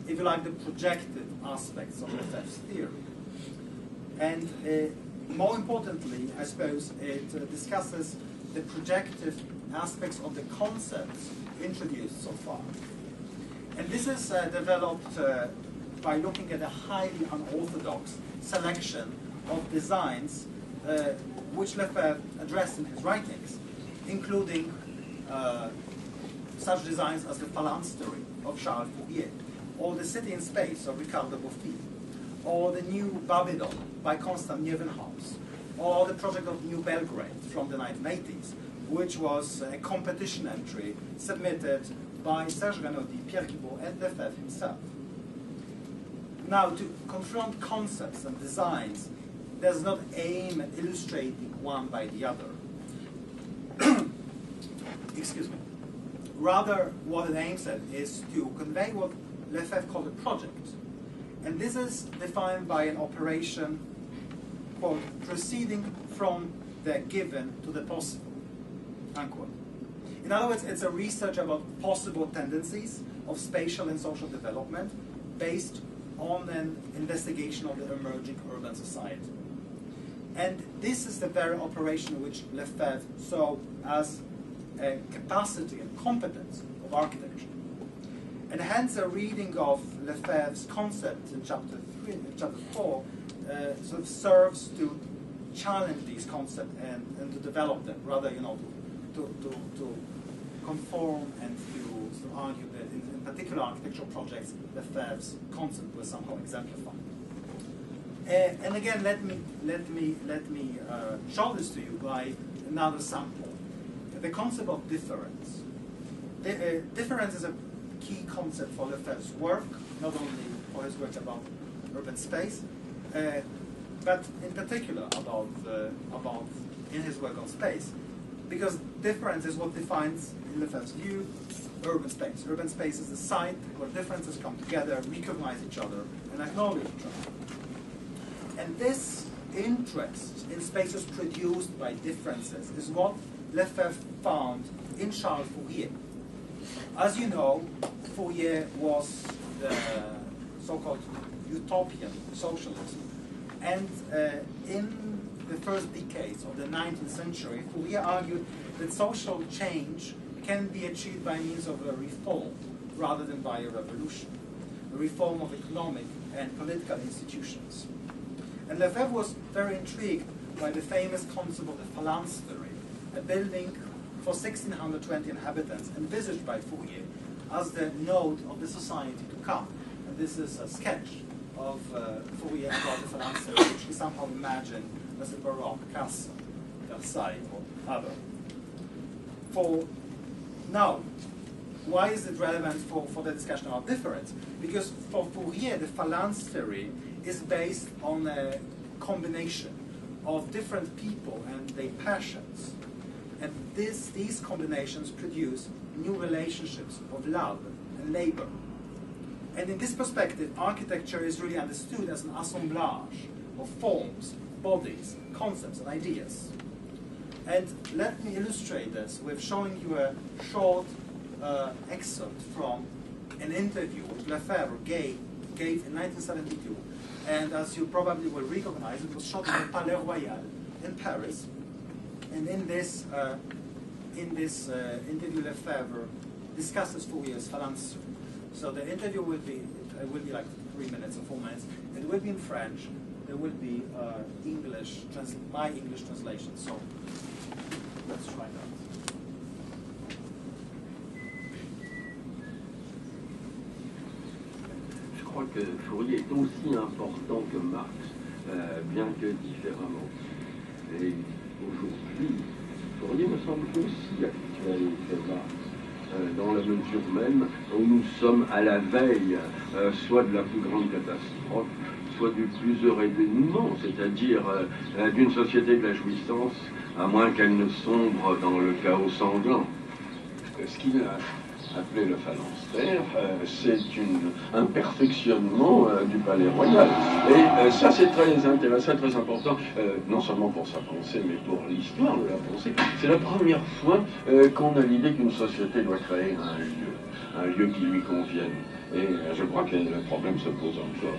if you like, the projected aspects of Lefebvre's theory. And more importantly, I suppose, it discusses the projective aspects of the concepts introduced so far. And this is developed by looking at a highly unorthodox selection of designs which Lefebvre addressed in his writings, including such designs as the phalanstery of Charles Fourier, or the City in Space of Ricardo Bofill, or the New Babylon by Constant Nieuwenhuis, or the project of New Belgrade from the 1980s, which was a competition entry submitted by Serge Renaudy, Pierre Guibault, and Lefebvre himself. Now, to confront concepts and designs does not aim at illustrating one by the other. Excuse me. Rather, what it aims at is to convey what Lefebvre called a project. And this is defined by an operation, quote, proceeding from the given to the possible, unquote. In other words, it's a research about possible tendencies of spatial and social development based on an investigation of the emerging urban society. And this is the very operation which Lefebvre saw as a capacity and competence of architecture. And hence a reading of Lefebvre's concepts in chapter 4 sort of serves to challenge these concepts and to develop them, rather, you know, to conform and to argue that in particular architectural projects, Lefebvre's concept was somehow exemplified. And again, let me show this to you by another sample. The concept of difference. Difference is a key concept for Lefebvre's work, not only for his work about urban space, but in particular about in his work on space, because difference is what defines, in Lefebvre's view, urban space. Urban space is the site where differences come together, recognize each other, and acknowledge each other. And this interest in spaces produced by differences is what Lefebvre found in Charles Fourier. As you know, Fourier was the so-called utopian socialist, and in the first decades of the 19th century, Fourier argued that social change can be achieved by means of a reform rather than by a revolution, a reform of economic and political institutions. And Lefebvre was very intrigued by the famous concept of the phalanstery, a building for 1,620 inhabitants envisaged by Fourier as the node of the society to come. And this is a sketch of Fourier about the phalanstery, which he somehow imagined as a Baroque castle, Versailles or other. For now, why is it relevant for the discussion about difference? Because for Fourier, the phalanstery is based on a combination of different people and their passions. And these combinations produce new relationships of love and labor. And in this perspective, architecture is really understood as an assemblage of forms, bodies, concepts, and ideas. And let me illustrate this with showing you a short excerpt from an interview which Lefebvre gave in 1972. And as you probably will recognize, it was shot in the Palais Royal in Paris. And in this interview, Lefebvre discusses Fourier's phalanstery. So the interview will be like 3 minutes or 4 minutes. It will be in French. There will be my English translation. So let's try that. Je crois que Fourier est aussi important que Marx, bien que différemment. Et aujourd'hui, Fourier me semble aussi actuel que Marx, dans la mesure même où nous sommes à la veille soit de la plus grande catastrophe, soit du plus heureux dénouement, c'est-à-dire d'une société de la jouissance, à moins qu'elle ne sombre dans le chaos sanglant. Ce qu'il a appelé le phalanstère, c'est un perfectionnement du palais royal. Et ça, c'est très intéressant, très important, non seulement pour sa pensée, mais pour l'histoire de la pensée. C'est la première fois qu'on a l'idée qu'une société doit créer un lieu qui lui convienne. Et je crois que le problème se pose encore.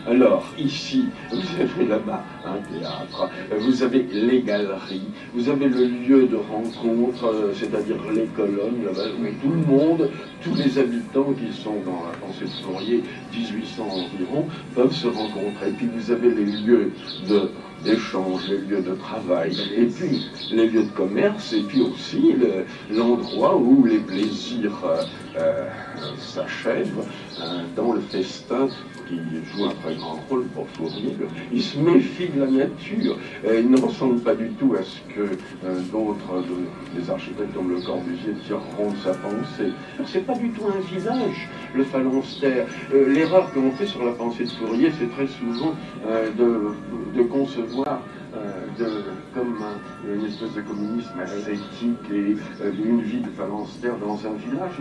Alors, ici, vous avez là-bas un théâtre, vous avez les galeries, vous avez le lieu de rencontre, c'est-à-dire les colonnes, là-bas, où tout le monde, tous les habitants qui sont dans la pensée de Fourier, 1800 environ, peuvent se rencontrer. Et puis vous avez les lieux d'échange, les lieux de travail, et puis les lieux de commerce, et puis aussi l'endroit où les plaisirs s'achèvent dans le festin qui joue un très grand rôle pour Fourier. Il se méfie de la nature, il ne ressemble pas du tout à ce que d'autres des architectes comme Le Corbusier tireront de sa pensée. C'est pas du tout un visage, le phalanstère. L'erreur que l'on fait sur la pensée de Fourier, c'est très souvent de concevoir comme une espèce de communisme ascétique et une vie de phalanstère dans un village.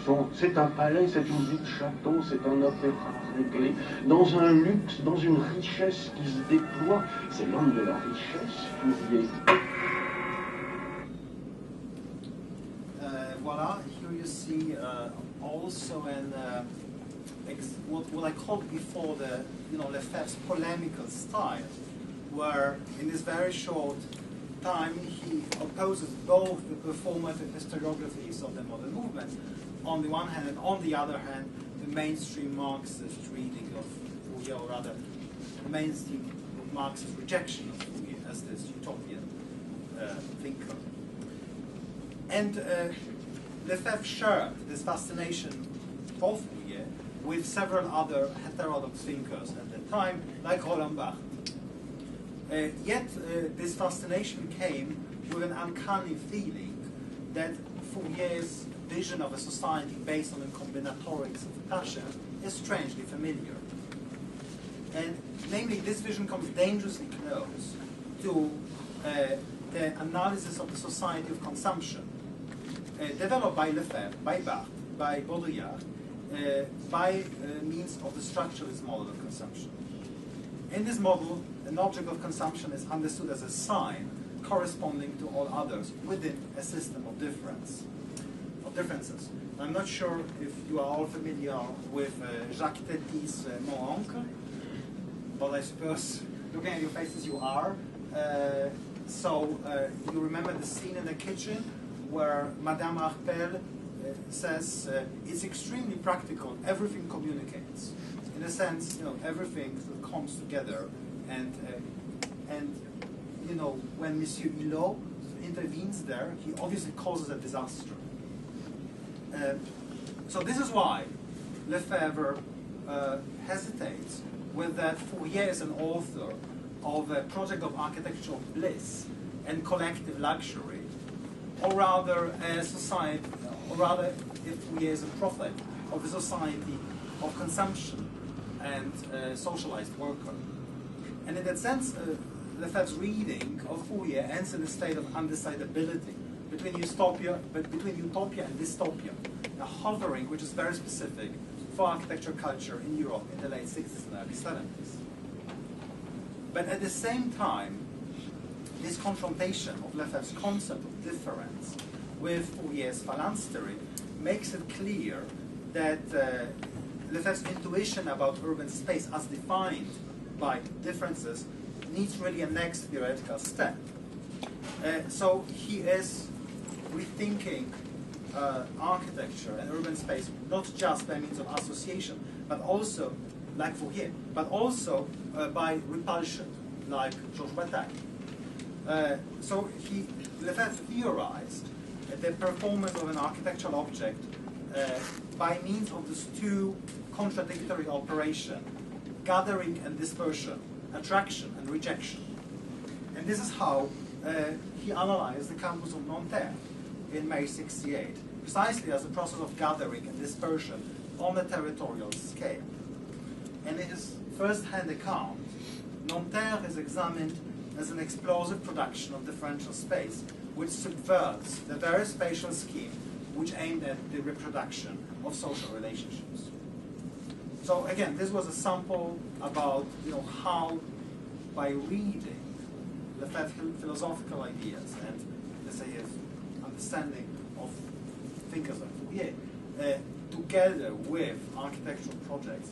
Non, c'est un palais, c'est une vie de château, c'est un opéra réglé, dans un luxe, dans une richesse qui se déploie. C'est l'homme de la richesse, Fourier. Voilà, here you see also what I called before Lefebvre's polemical style, where in this very short time he opposes both the performative historiographies of the modern movement on the one hand, and on the other hand the mainstream Marxist reading of Fourier, or rather the mainstream Marxist rejection of Fourier as this utopian thinker. And Lefebvre shared this fascination for Fourier with several other heterodox thinkers at the time, like Roland Barthes. Yet this fascination came with an uncanny feeling that Fourier's vision of a society based on the combinatorics of passion is strangely familiar. And namely, this vision comes dangerously close to the analysis of the society of consumption, developed by Lefebvre, by Barthes, by Baudrillard, by means of the structuralist model of consumption. In this model, an object of consumption is understood as a sign corresponding to all others within a system of differences. I'm not sure if you are all familiar with Jacques Tati's Mon Oncle, but I suppose, looking at your faces, you are. So you remember the scene in the kitchen where Madame Arpel says it's extremely practical, everything communicates. In a sense, everything sort of comes together, and when Monsieur Hulot intervenes there, he obviously causes a disaster. So this is why Lefebvre hesitates with that Fourier is an author of a project of architectural bliss and collective luxury, or rather a society, or rather if Fourier is a prophet of a society of consumption and socialized worker. And in that sense, Lefebvre's reading of Fourier ends in a state of undecidability between utopia and dystopia, a hovering which is very specific for architecture culture in Europe in the late 60s and early 70s. But at the same time, this confrontation of Lefebvre's concept of difference with Fourier's phalanstery makes it clear that Lefebvre's intuition about urban space as defined by differences needs really a next theoretical step. So he is rethinking architecture and urban space not just by means of association, but also, like Fourier, but also by repulsion, like Georges Bataille. So Lefebvre theorized the performance of an architectural object by means of these two contradictory operations, gathering and dispersion, attraction and rejection. And this is how he analyzed the campus of Nanterre in May '68, precisely as a process of gathering and dispersion on a territorial scale. And in his first-hand account, Nanterre is examined as an explosive production of differential space, which subverts the very spatial scheme which aimed at the reproduction of social relationships. So again, this was a sample about how, by reading Lefebvre's philosophical ideas and, let's say, his understanding of thinkers like Fourier, together with architectural projects,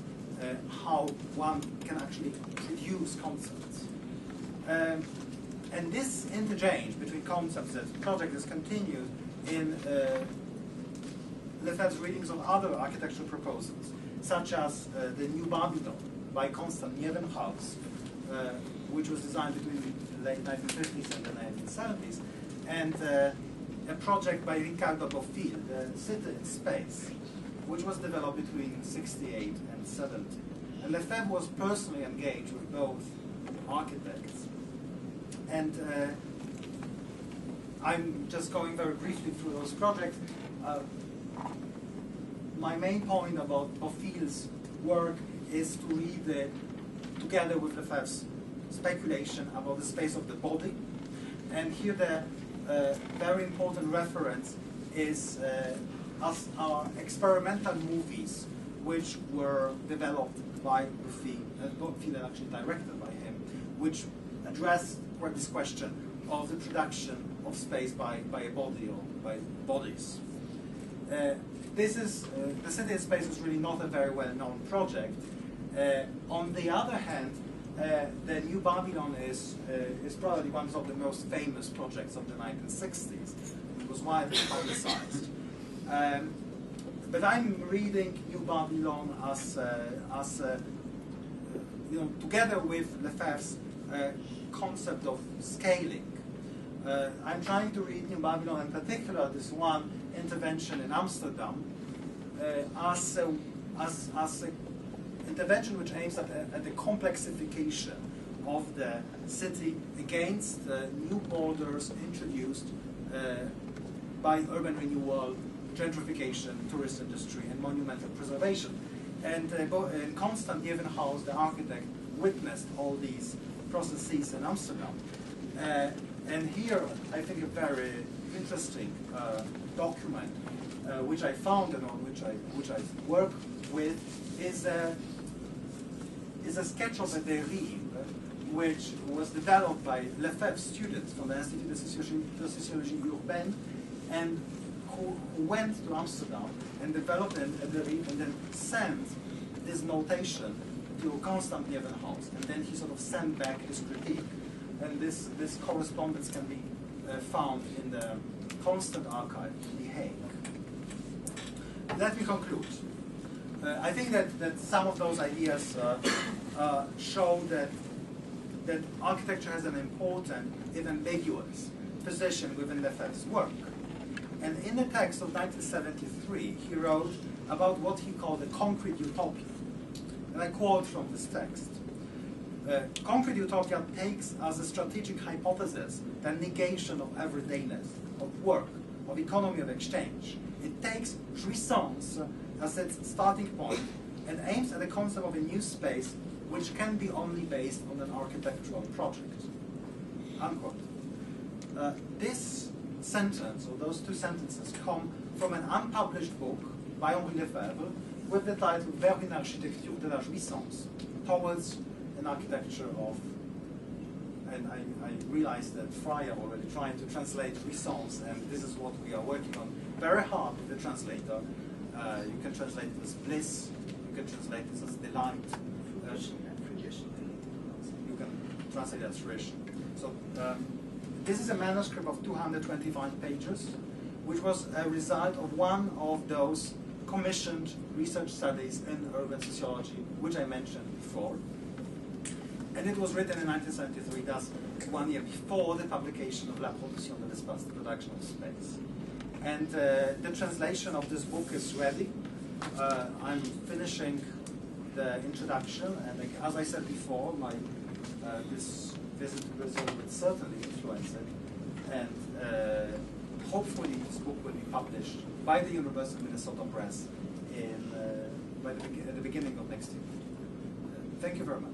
how one can actually produce concepts. And this interchange between concepts and project is continued in Lefebvre's readings of other architectural proposals, such as the New Babylon by Constant Nievenhaus, which was designed between the late 1950s and the 1970s, and a project by Ricardo Bofill, the City in Space, which was developed between '68 and '70. And Lefebvre was personally engaged with both architects. And I'm just going very briefly through those projects. My main point about Bofill's work is to read it together with Lefebvre's speculation about the space of the body. And here the very important reference is our experimental movies, which were developed by Bofill and actually directed by him, which address this question of the production of space by a body or by bodies. This is the City in Space is really not a very well-known project. On the other hand, the New Babylon is probably one of the most famous projects of the 1960s. It was widely publicized. But I'm reading New Babylon as together with Lefebvre's concept of scaling. I'm trying to read New Babylon, in particular this one intervention in Amsterdam, as as an intervention which aims at the complexification of the city against the new borders introduced by urban renewal, gentrification, tourist industry, and monumental preservation. And in Constant Nieuwenhuis, the architect, witnessed all these processes in Amsterdam. And here, I think a very interesting document, which I found and on which I work with, is a sketch of a dérive, which was developed by Lefebvre students from the Institut de Sociologie Urbaine, and who went to Amsterdam and developed a dérive and then sent this notation to Constant Nieuwenhuis, and then he sort of sent back his critique. And this correspondence can be found in the Constant Archive in The Hague. Let me conclude. I think that some of those ideas show that architecture has an important, if ambiguous, position within Lefebvre's work. And in the text of 1973, he wrote about what he called a concrete utopia. And I quote from this text. Concrete utopia takes as a strategic hypothesis the negation of everydayness, of work, of economy of exchange. It takes jouissance as its starting point and aims at the concept of a new space which can be only based on an architectural project. Unquote. This sentence, or those two sentences, come from an unpublished book by Henri Lefebvre with the title Vers une architecture de la jouissance, towards an architecture of, and I realized that Fryer already tried to translate jouissance, and this is what we are working on very hard with the translator. You can translate it as bliss, you can translate it as delight, you can translate it as fruition. So this is a manuscript of 225 pages, which was a result of one of those commissioned research studies in urban sociology, which I mentioned before. And it was written in 1973, thus 1 year before the publication of La Production de l'Espace, the production of space. And the translation of this book is ready. I'm finishing the introduction, and as I said before, this visit to Brazil will certainly influence it. And hopefully this book will be published by the University of Minnesota Press at the beginning of next year. Thank you very much.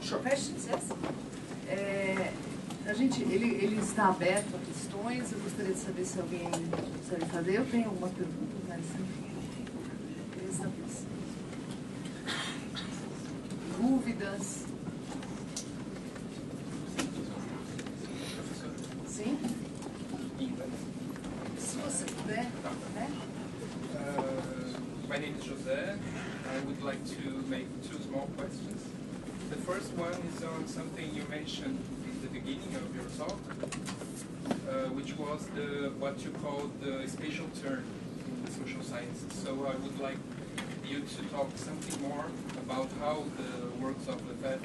Sure. Questions, yes? Ele está aberto a questões. Eu gostaria de saber se alguém gostaria de fazer. Eu tenho algumas perguntas, mas dúvidas? Sim? Se você puder, né? My name is José. I would like to make two small questions. The first one is on something you mentioned in the beginning of your talk, which was what you called the spatial turn in the social sciences. So I would like you to talk something more about how the works of Lefebvre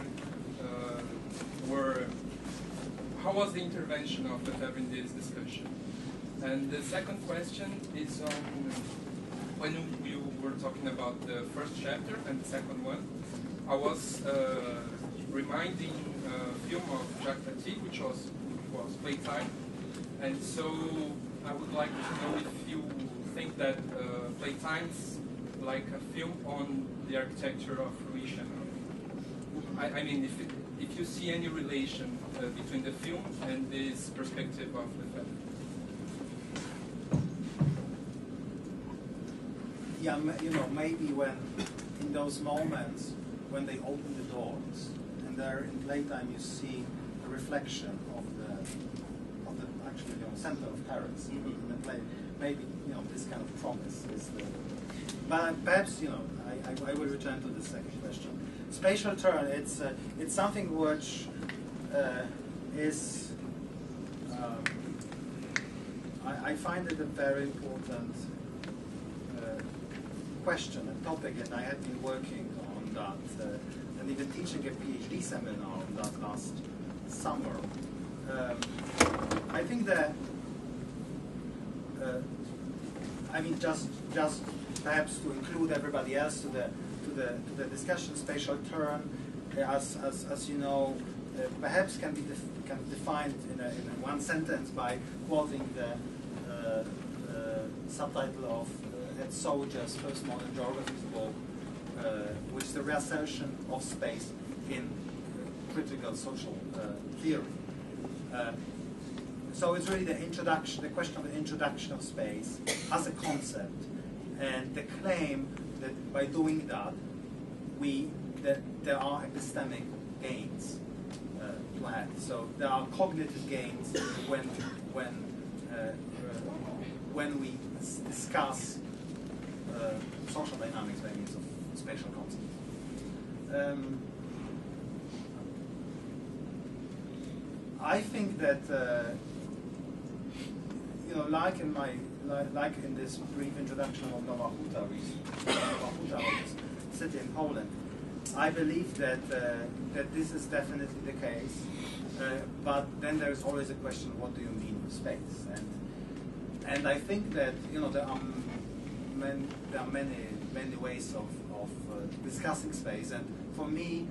how was the intervention of Lefebvre in this discussion? And the second question is on when you were talking about the first chapter and the second one, I was reminding a film of Jacques Tati, which was Playtime, and so I would like to know if you think that Playtime's like a film on the architecture of fruition. I mean, if you see any relation between the film and this perspective of Lefebvre. Yeah, you know, maybe when in those moments when they open the doors and there in Playtime you see a reflection of the actually center of Paris in the play. Maybe this kind of promise is the. But perhaps I will return to the second question. Spatial turn. It's something which is. I find it a very important question and topic, and I have been working on that and even teaching a PhD seminar on that last summer. I think that, I mean, just perhaps to include everybody else to the discussion, spatial turn, as you know, perhaps can be defined in one sentence by quoting the subtitle of Ed Soldier's first modern geography's book, which is the reassertion of space in critical social theory. So it's really the question of the introduction of space as a concept, and the claim that by doing that, that there are epistemic gains to have. So there are cognitive gains when we discuss social dynamics by means of spatial concepts. I think that you know, like in this brief introduction of Nowa Huta, this city in Poland, I believe that that this is definitely the case. But then there is always a question: what do you mean with space? And I think that, you know, there are many ways of discussing space. And for me,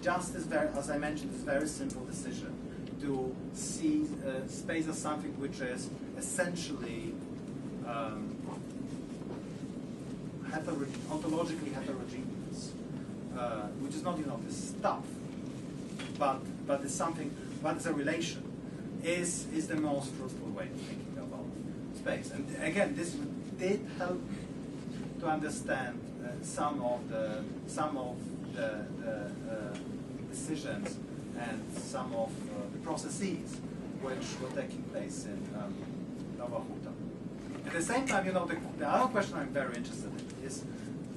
just as I mentioned, this very simple decision to see space as something which is essentially ontologically heterogeneous, which is not, you know, this stuff, but is something, but is a relation, is the most fruitful way of thinking about space. And again, this did help to understand some of the decisions and some of the processes which were taking place in Nowa Huta. At the same time, you know, the other question I'm very interested in is,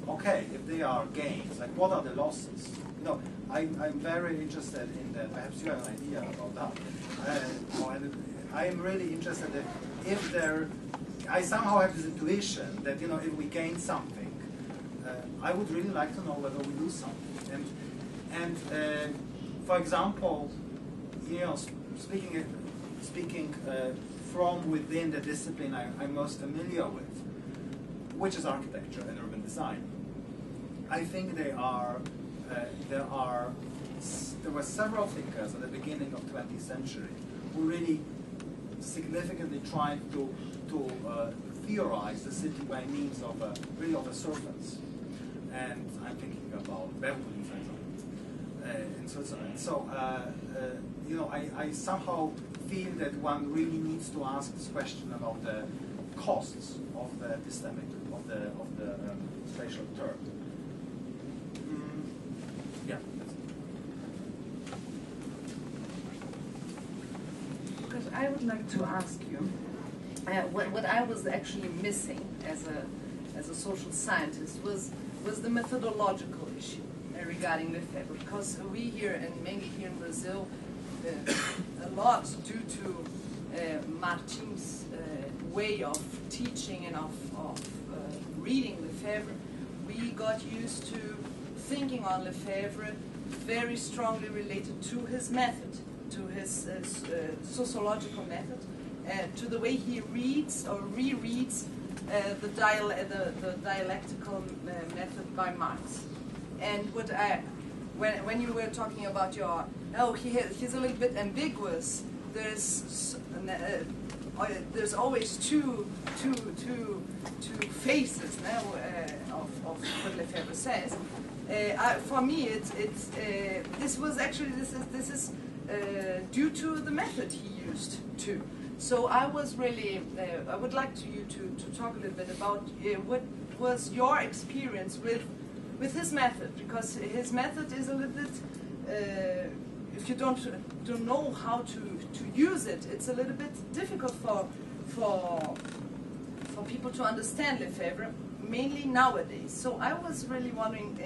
okay, if they are gains, like what are the losses? You know, I'm very interested in that. Perhaps you have an idea about that. I am really interested in if there. I somehow have this intuition that, you know, if we gain something, I would really like to know whether we lose something. And for example, you know, speaking from within the discipline I'm most familiar with, which is architecture and urban design, I think there were several thinkers at the beginning of the 20th century who really significantly tried to theorize the city by means of a surface. And I'm thinking about Bernoulli, for example, in Switzerland. So, you know, I somehow feel that one really needs to ask this question about the costs of the epistemic, of the spatial term. Yeah. Because I would like to ask you, what I was actually missing as a social scientist was the methodological issue regarding Lefebvre, because we here, and mainly here in Brazil, a lot due to Martin's way of teaching and of reading Lefebvre, we got used to thinking on Lefebvre very strongly related to his method, to his sociological method, to the way he reads or rereads the dialectical method by Marx. And when you were talking about your, he's a little bit ambiguous, there's always two faces of what Lefebvre says. For me, this is due to the method he used too. So I was really, I would like you to talk a little bit about what was your experience with his method, because his method is a little bit, if you don't know how to use it, it's a little bit difficult for people to understand Lefebvre, mainly nowadays. So I was really wondering,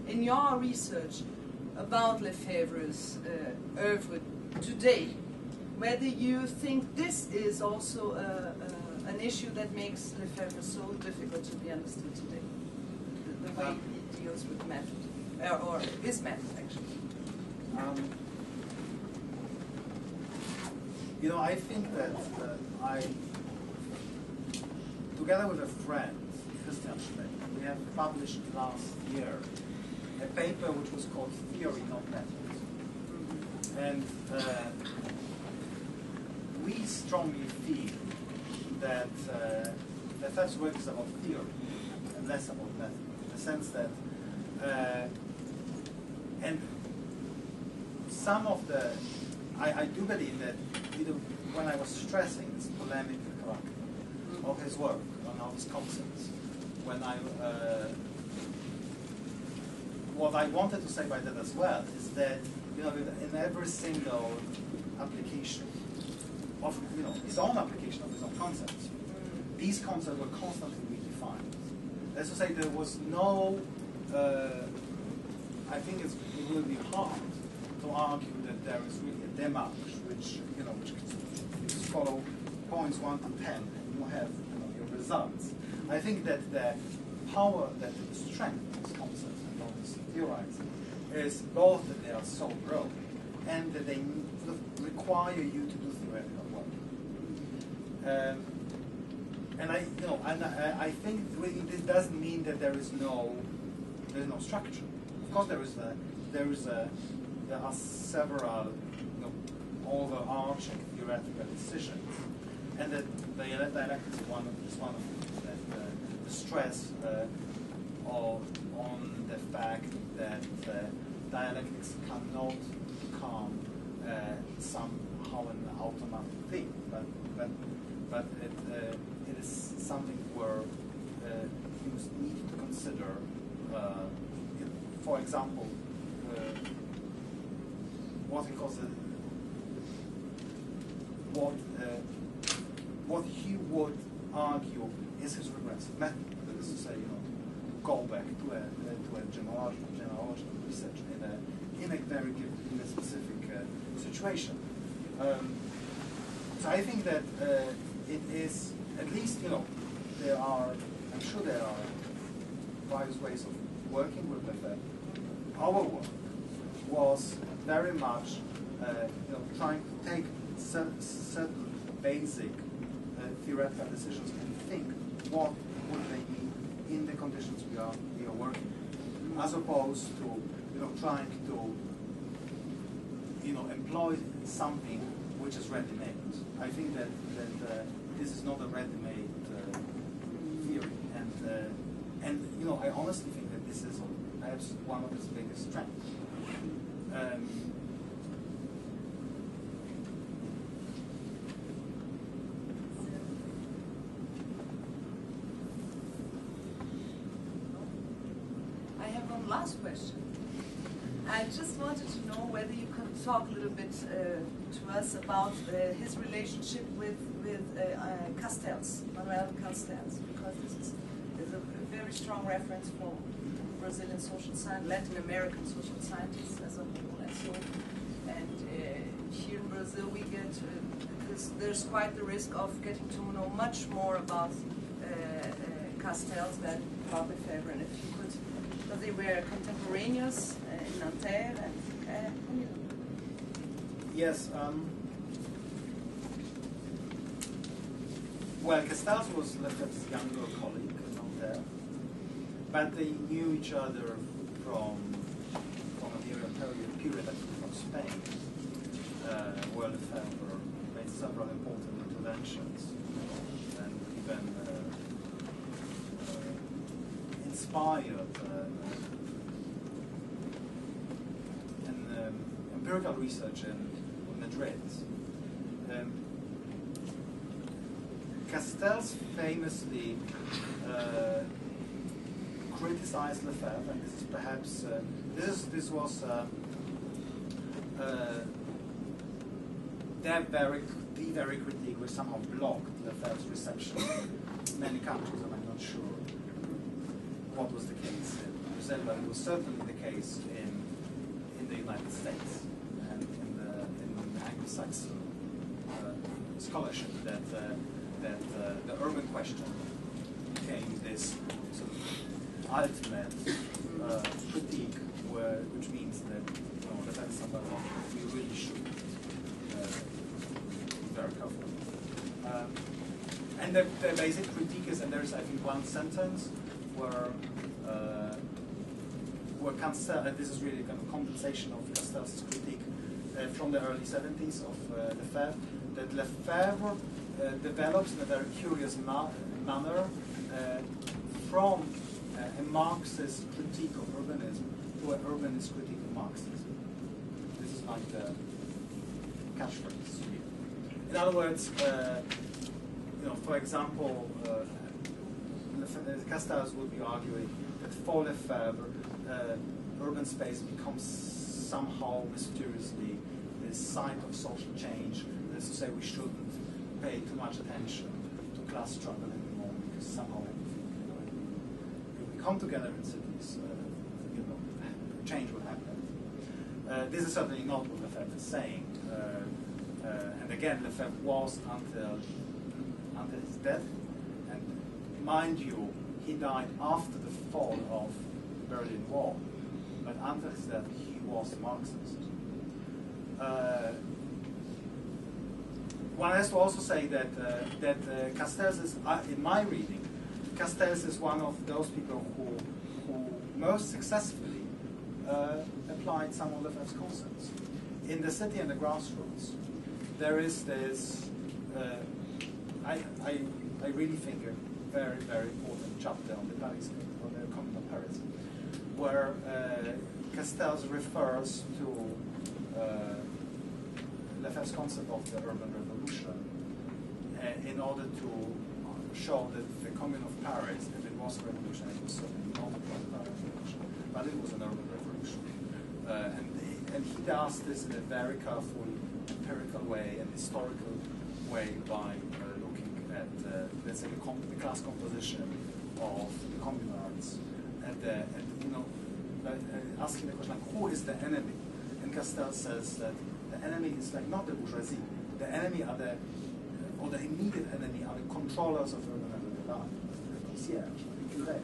in your research about Lefebvre's oeuvre today, whether you think this is also an issue that makes Lefebvre so difficult to be understood today, the way he deals with method. or his method, actually? You know, I think that together with a friend, Christian Schmidt, we have published last year a paper which was called Theory, Not Methods. And we strongly feel that Lefebvre's work is about theory and less about method, in the sense that, and some of the, I do believe that when I was stressing this polemic character of his work, on all his concepts, when what I wanted to say by that as well is that, you know, in every single application of, you know, his own application of his own concepts, these concepts were constantly redefined. That's to say, there was no, I think it will be hard to argue that there is really a démarche which, you know, which you just follow points 1 to 10 and you have, you know, your results. I think that the power, that the strength of these concepts and of this theorizing is both that they are so broad and that they require you to do theoretical work. And I think really this doesn't mean that there is no structure. Of course, there are several, you know, overarching theoretical decisions, and that the dialectics is one of them. That the stress on the fact that dialectics cannot become somehow an automatic thing, but it is something where you need to consider, for example, what he calls what he would argue is his regressive method. That is to say, you know, go back to a genealogical research in a very given, specific situation. So I think that it is, at least, you know, I'm sure there are various ways of working with Lefebvre. Our work was very much, you know, trying to take certain basic theoretical decisions and think what would they be in the conditions we are working, as opposed to, you know, trying to, you know, employ something which is ready-made. I think that this is not a ready-made theory, and you know, I honestly think that this is perhaps one of its biggest strengths. I have one last question. I just wanted to know whether you could talk a little bit to us about his relationship with Castells, Manuel Castells, because this is a very strong reference for Brazilian social science, Latin American social scientists as a whole, and here in Brazil we get there's quite the risk of getting to know much more about Castells than about Lefebvre, and if you could, because they were contemporaneous in Nanterre and Yes. Well, Castells was Lefebvre's younger colleague in Nanterre, but they knew each other from a period from Spain, where Lefebvre made several important interventions and even inspired empirical research in Madrid. Castells famously criticized Lefebvre, and this is perhaps this was the very critique which somehow blocked Lefebvre's reception in many countries, and I'm not sure what was the case in Brazil, but it was certainly the case in the United States and in the Anglo-Saxon scholarship that the urban question became this sort of ultimate critique which means that that is somebody we really should be very careful. And the basic critique is, and there's I think one sentence where Castel, this is really kind of compensation of Castel's critique from the early 70s of Lefebvre, that Lefebvre develops in a very curious manner from a Marxist critique of urbanism to an urbanist critique of Marxism. This is like the catchphrase. In other words, for example, Castel would be arguing that for Lefebvre, urban space becomes somehow mysteriously this site of social change. That is to say, we shouldn't pay too much attention to class struggle anymore, because somehow if we come together in cities, change will happen. This is certainly not what Lefebvre is saying. And again, Lefebvre was until his death. And mind you, he died after the fall of the Berlin Wall. But until his death, he was Marxist. One has to also say that Castells is, in my reading, Castells is one of those people who most successfully applied some of Lefebvre's concepts. In The City and the Grassroots, there is this, I really think, a very, very important chapter on the Paris, on the Commune of Paris, where Castells refers to Lefebvre's concept of the urban revolution in order to show that the Commune of Paris, if it was a revolution, it was certainly not a proletarian revolution, but it was an urban revolution. And he does this in a very careful, empirical way and historical way by looking at, let's say, the class composition of the communards, and asking the question, like, who is the enemy? And Castel says that the enemy is like not the bourgeoisie. The enemy are or the immediate enemy are the controllers of urban everyday life, the concierge, the curé.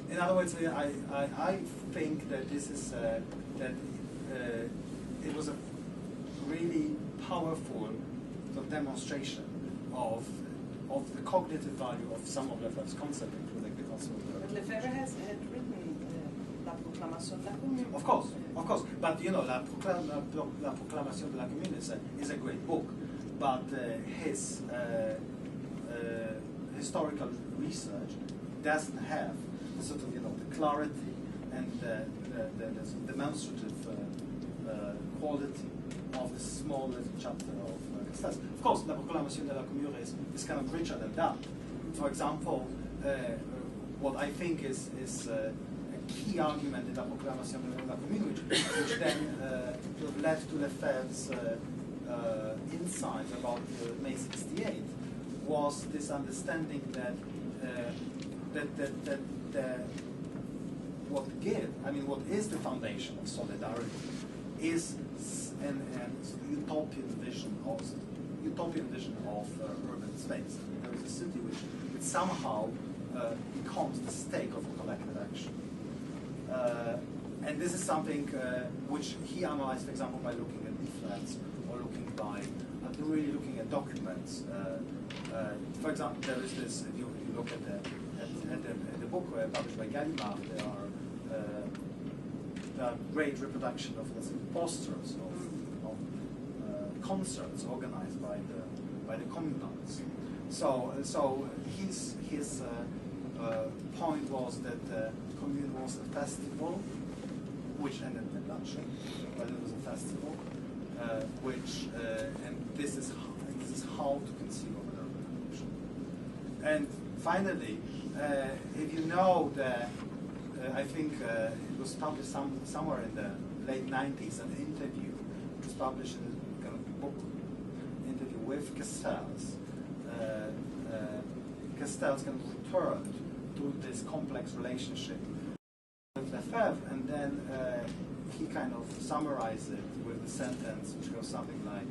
In other words, I think that this is it was a really powerful sort of demonstration of the cognitive value of some of Lefebvre's concepts, including the concept of But Lefebvre had written La Proclamation de la Commune. Of course. But La Proclamation de la Commune is a great book. But his historical research doesn't have the sort of the clarity and the demonstrative quality of the small little chapter of Castells. Of course, La Proclamation de la Commune is kind of richer than that. For example, what I think is a key argument in La Proclamation de la Commune, which then led to Lefebvre's insights about May '68, was this understanding that what is the foundation of solidarity is an utopian vision of urban space. There is a city which somehow becomes the stake of a collective action. And this is something which he analyzed, for example, by looking at leaflets or really looking at documents. For example, there is this. If you look at the book published by Gallimard, there are great reproduction of, let's say, posters of concerts organized by the communards. So his point was that the commune was a festival, which ended in bloodshed, but it was a festival, and this is how to conceive of an urban revolution. And finally, if you know that, I think it was published somewhere in the late 90s, an interview, it was published in a kind of book interview with Castells. Castells kind of returned to this complex relationship with Lefebvre, and then he kind of summarized it with a sentence which goes something like,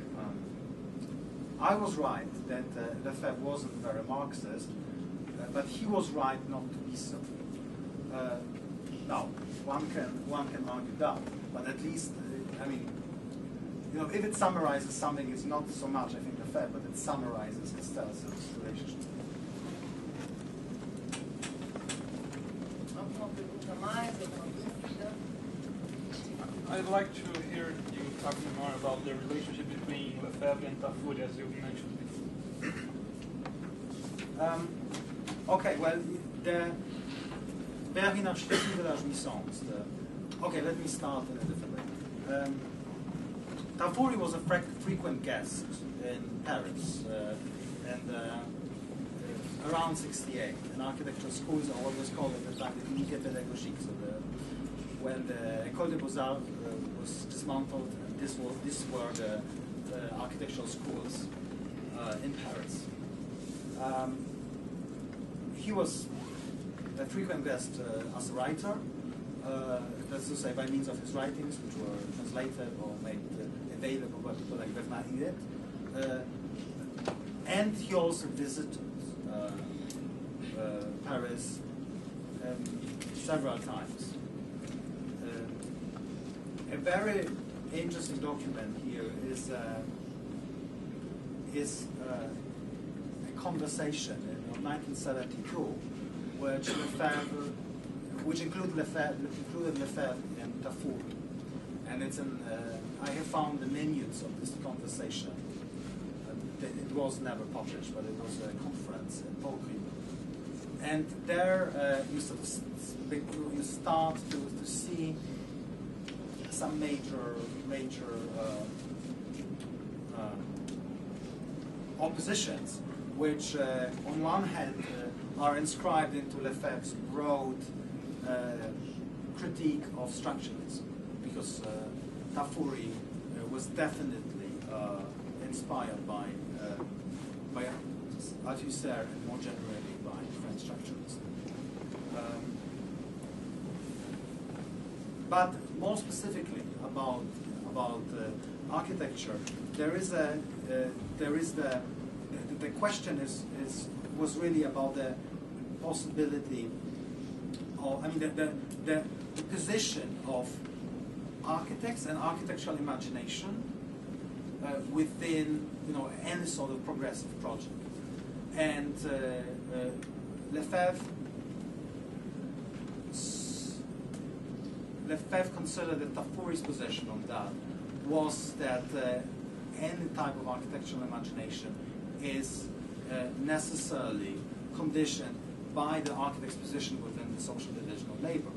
I was right that Lefebvre wasn't very Marxist, but he was right not to be so. Now, one can argue that, but at least I mean, you know, if it summarizes something, it's not so much I think Lefebvre, but it summarizes his relationship. I'd like to hear you talking more about the relationship between Lefebvre and Tafuri, as you mentioned before. Okay, well, the very inachevable de la jouissance. Okay, let me start in a different way. Tafuri was a frequent guest in Paris, and around 68, and architecture schools are always called at the time the unité pédagogique. So when the École des Beaux-Arts was dismantled, these were the architectural schools in Paris. He was a frequent guest as a writer, that's to say by means of his writings, which were translated or made available by people like Bernard Higuet. And he also visited Paris several times. A very interesting document here is a conversation in 1972, which included Lefebvre and Tafuri, and it's I have found the minutes of this conversation. It was never published, but it was a conference in poetry, and there you start to see some major oppositions, which on one hand are inscribed into Lefebvre's broad critique of structuralism, because Tafuri was definitely inspired by Althusser and more generally by French structuralism. But more specifically about architecture, the question was really about the possibility of, I mean, the position of architects and architectural imagination within, you know, any sort of progressive project. And Lefebvre considered that Tafuri's position on that was that any type of architectural imagination is necessarily conditioned by the architect's position within the social division of labor.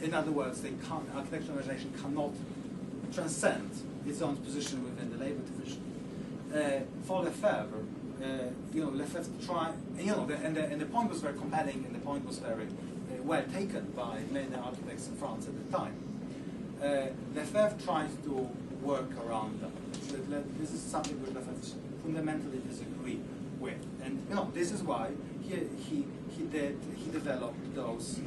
In other words, architectural imagination cannot transcend its own position within the labor division. For Lefebvre, Lefebvre tried, and the point was very compelling, and the point was very well taken by many architects in France at the time. Lefebvre tried to work around that. This is something which Lefebvre fundamentally disagree with, and this is why he developed those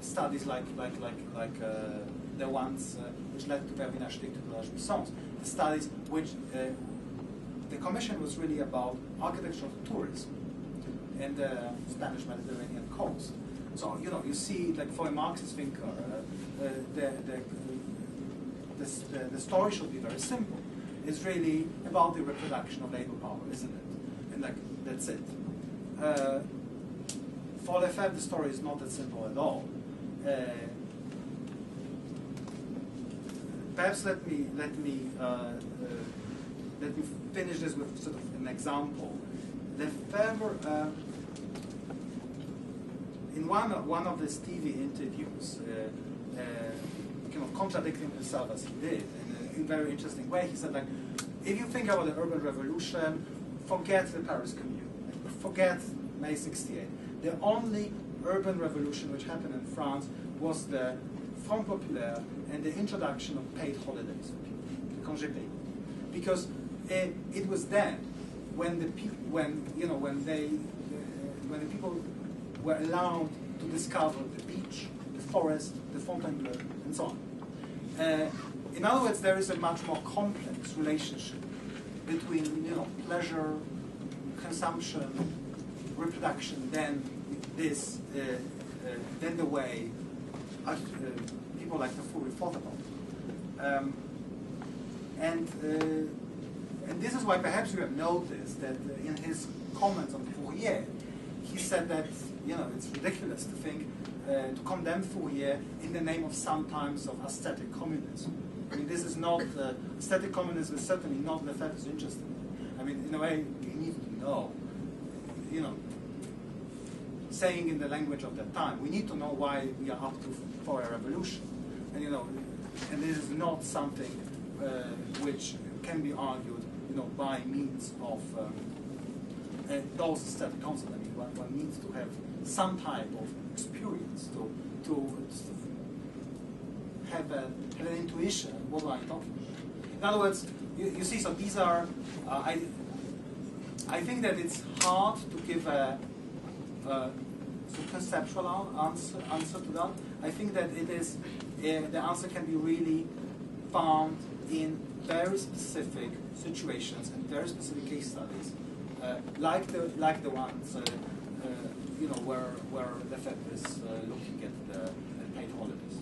studies like the ones which led to Pervina's Stück de la Jouissance, the studies which the commission was really about architectural tourism in the Spanish Mediterranean coast. So you see, like for a Marxist thinker, the story should be very simple. It's really about the reproduction of labor power, isn't it? And that's it. For Lefebvre, the story is not that simple at all. Perhaps let me finish this with sort of an example. Lefebvre, in one of his TV interviews, kind of contradicting himself as he did in a very interesting way, he said, like, if you think about the urban revolution, forget the Paris Commune, forget May '68. The only urban revolution which happened in France was the Front Populaire and the introduction of paid holidays for people, the congé payé. Because it was then when the people were allowed to discover the beach, the forest, the Fontainebleau, and so on. In other words, there is a much more complex relationship between pleasure, consumption, reproduction than this than the way people like Lefebvre thought about it. And this is why perhaps you have noticed that in his comments on Fourier, he said that it's ridiculous to think to condemn Fourier in the name of sometimes of aesthetic communism. I mean, this is not aesthetic communism is certainly not Lefebvre's interest in it. I mean, in a way, you need to know, saying in the language of that time, we need to know why we are up to for a revolution, and and this is not something which can be argued, by means of those aesthetic concepts. I mean, one needs to have some type of experience to have an intuition of what I'm talking about. In other words, you see, so these are, I think that it's hard to give a conceptual answer to that. I think that it is, the answer can be really found in very specific situations and very specific case studies, like the ones where Lefebvre is looking at the paid holidays.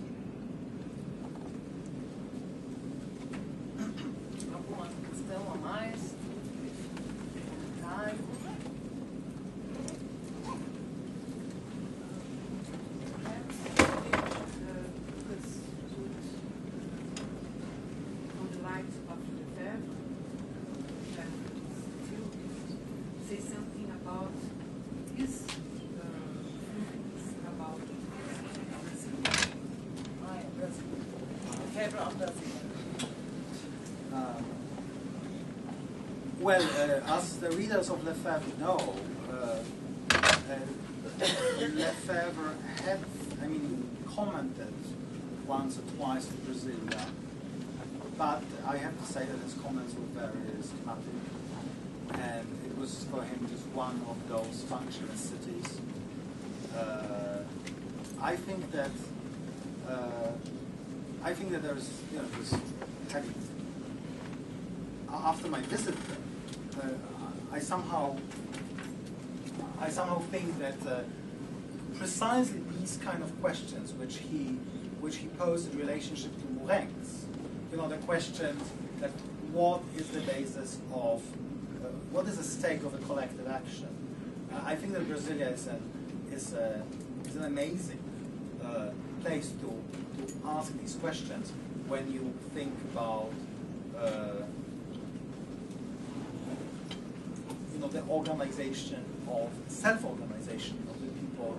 Alguma questão a mais? Comentário? Well, as the readers of Lefebvre know, Lefebvre had, commented once or twice to Brasilia, but I have to say that his comments were very schematic, and it was for him just one of those functionist cities. I think that there's, this heavy. After my visit there, I somehow think that precisely these kind of questions which he posed in relationship to Mourenx, the questions that what is the basis of, what is the stake of a collective action? I think that Brasilia is an amazing place to ask these questions when you think about the organization of self-organization of the people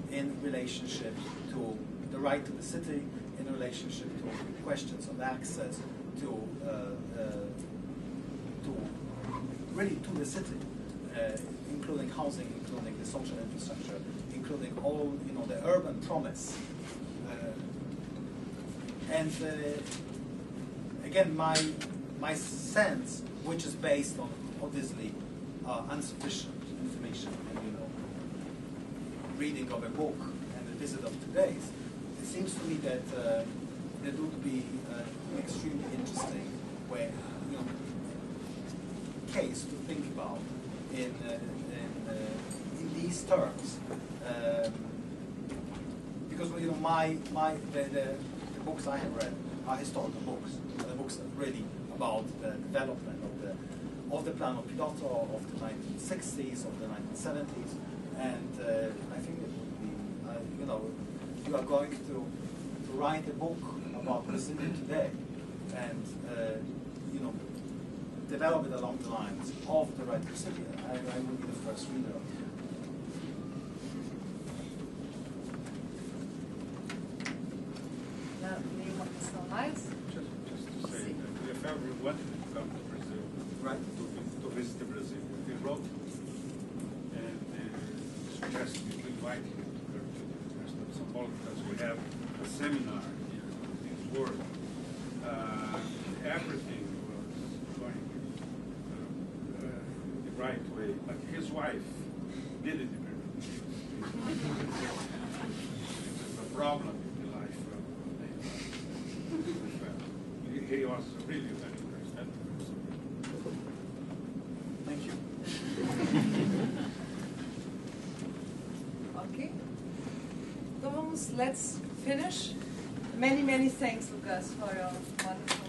in relationship to the right to the city, in relationship to questions of access to really to the city, including housing, including the social infrastructure, including all the urban promise. And again, my sense, which is based on obviously insufficient information and reading of a book and a visit of 2 days, it seems to me that it would be an extremely interesting way, case to think about in these terms, because the books I have read are historical books. The books are really about the development of the plan of Piloto of the 1960s, of the 1970s, and I think it would be, you are going to write a book about Brazil today, and develop it along the lines of the right to city. I will be the first reader of it. Nenhuma questão mais? Just to say that Lefebvre wanted to come to Brazil, Right. to visit Brazil. He wrote and suggested to invite him to come to the University of São Paulo because we have a seminar here on his work. Everything was going the right way, but his wife didn't agree. It's a problem in the life of Lefebvre. He was really very interested. Thank you. Ok. let's finish. Many, many thanks, Lukasz, for your wonderful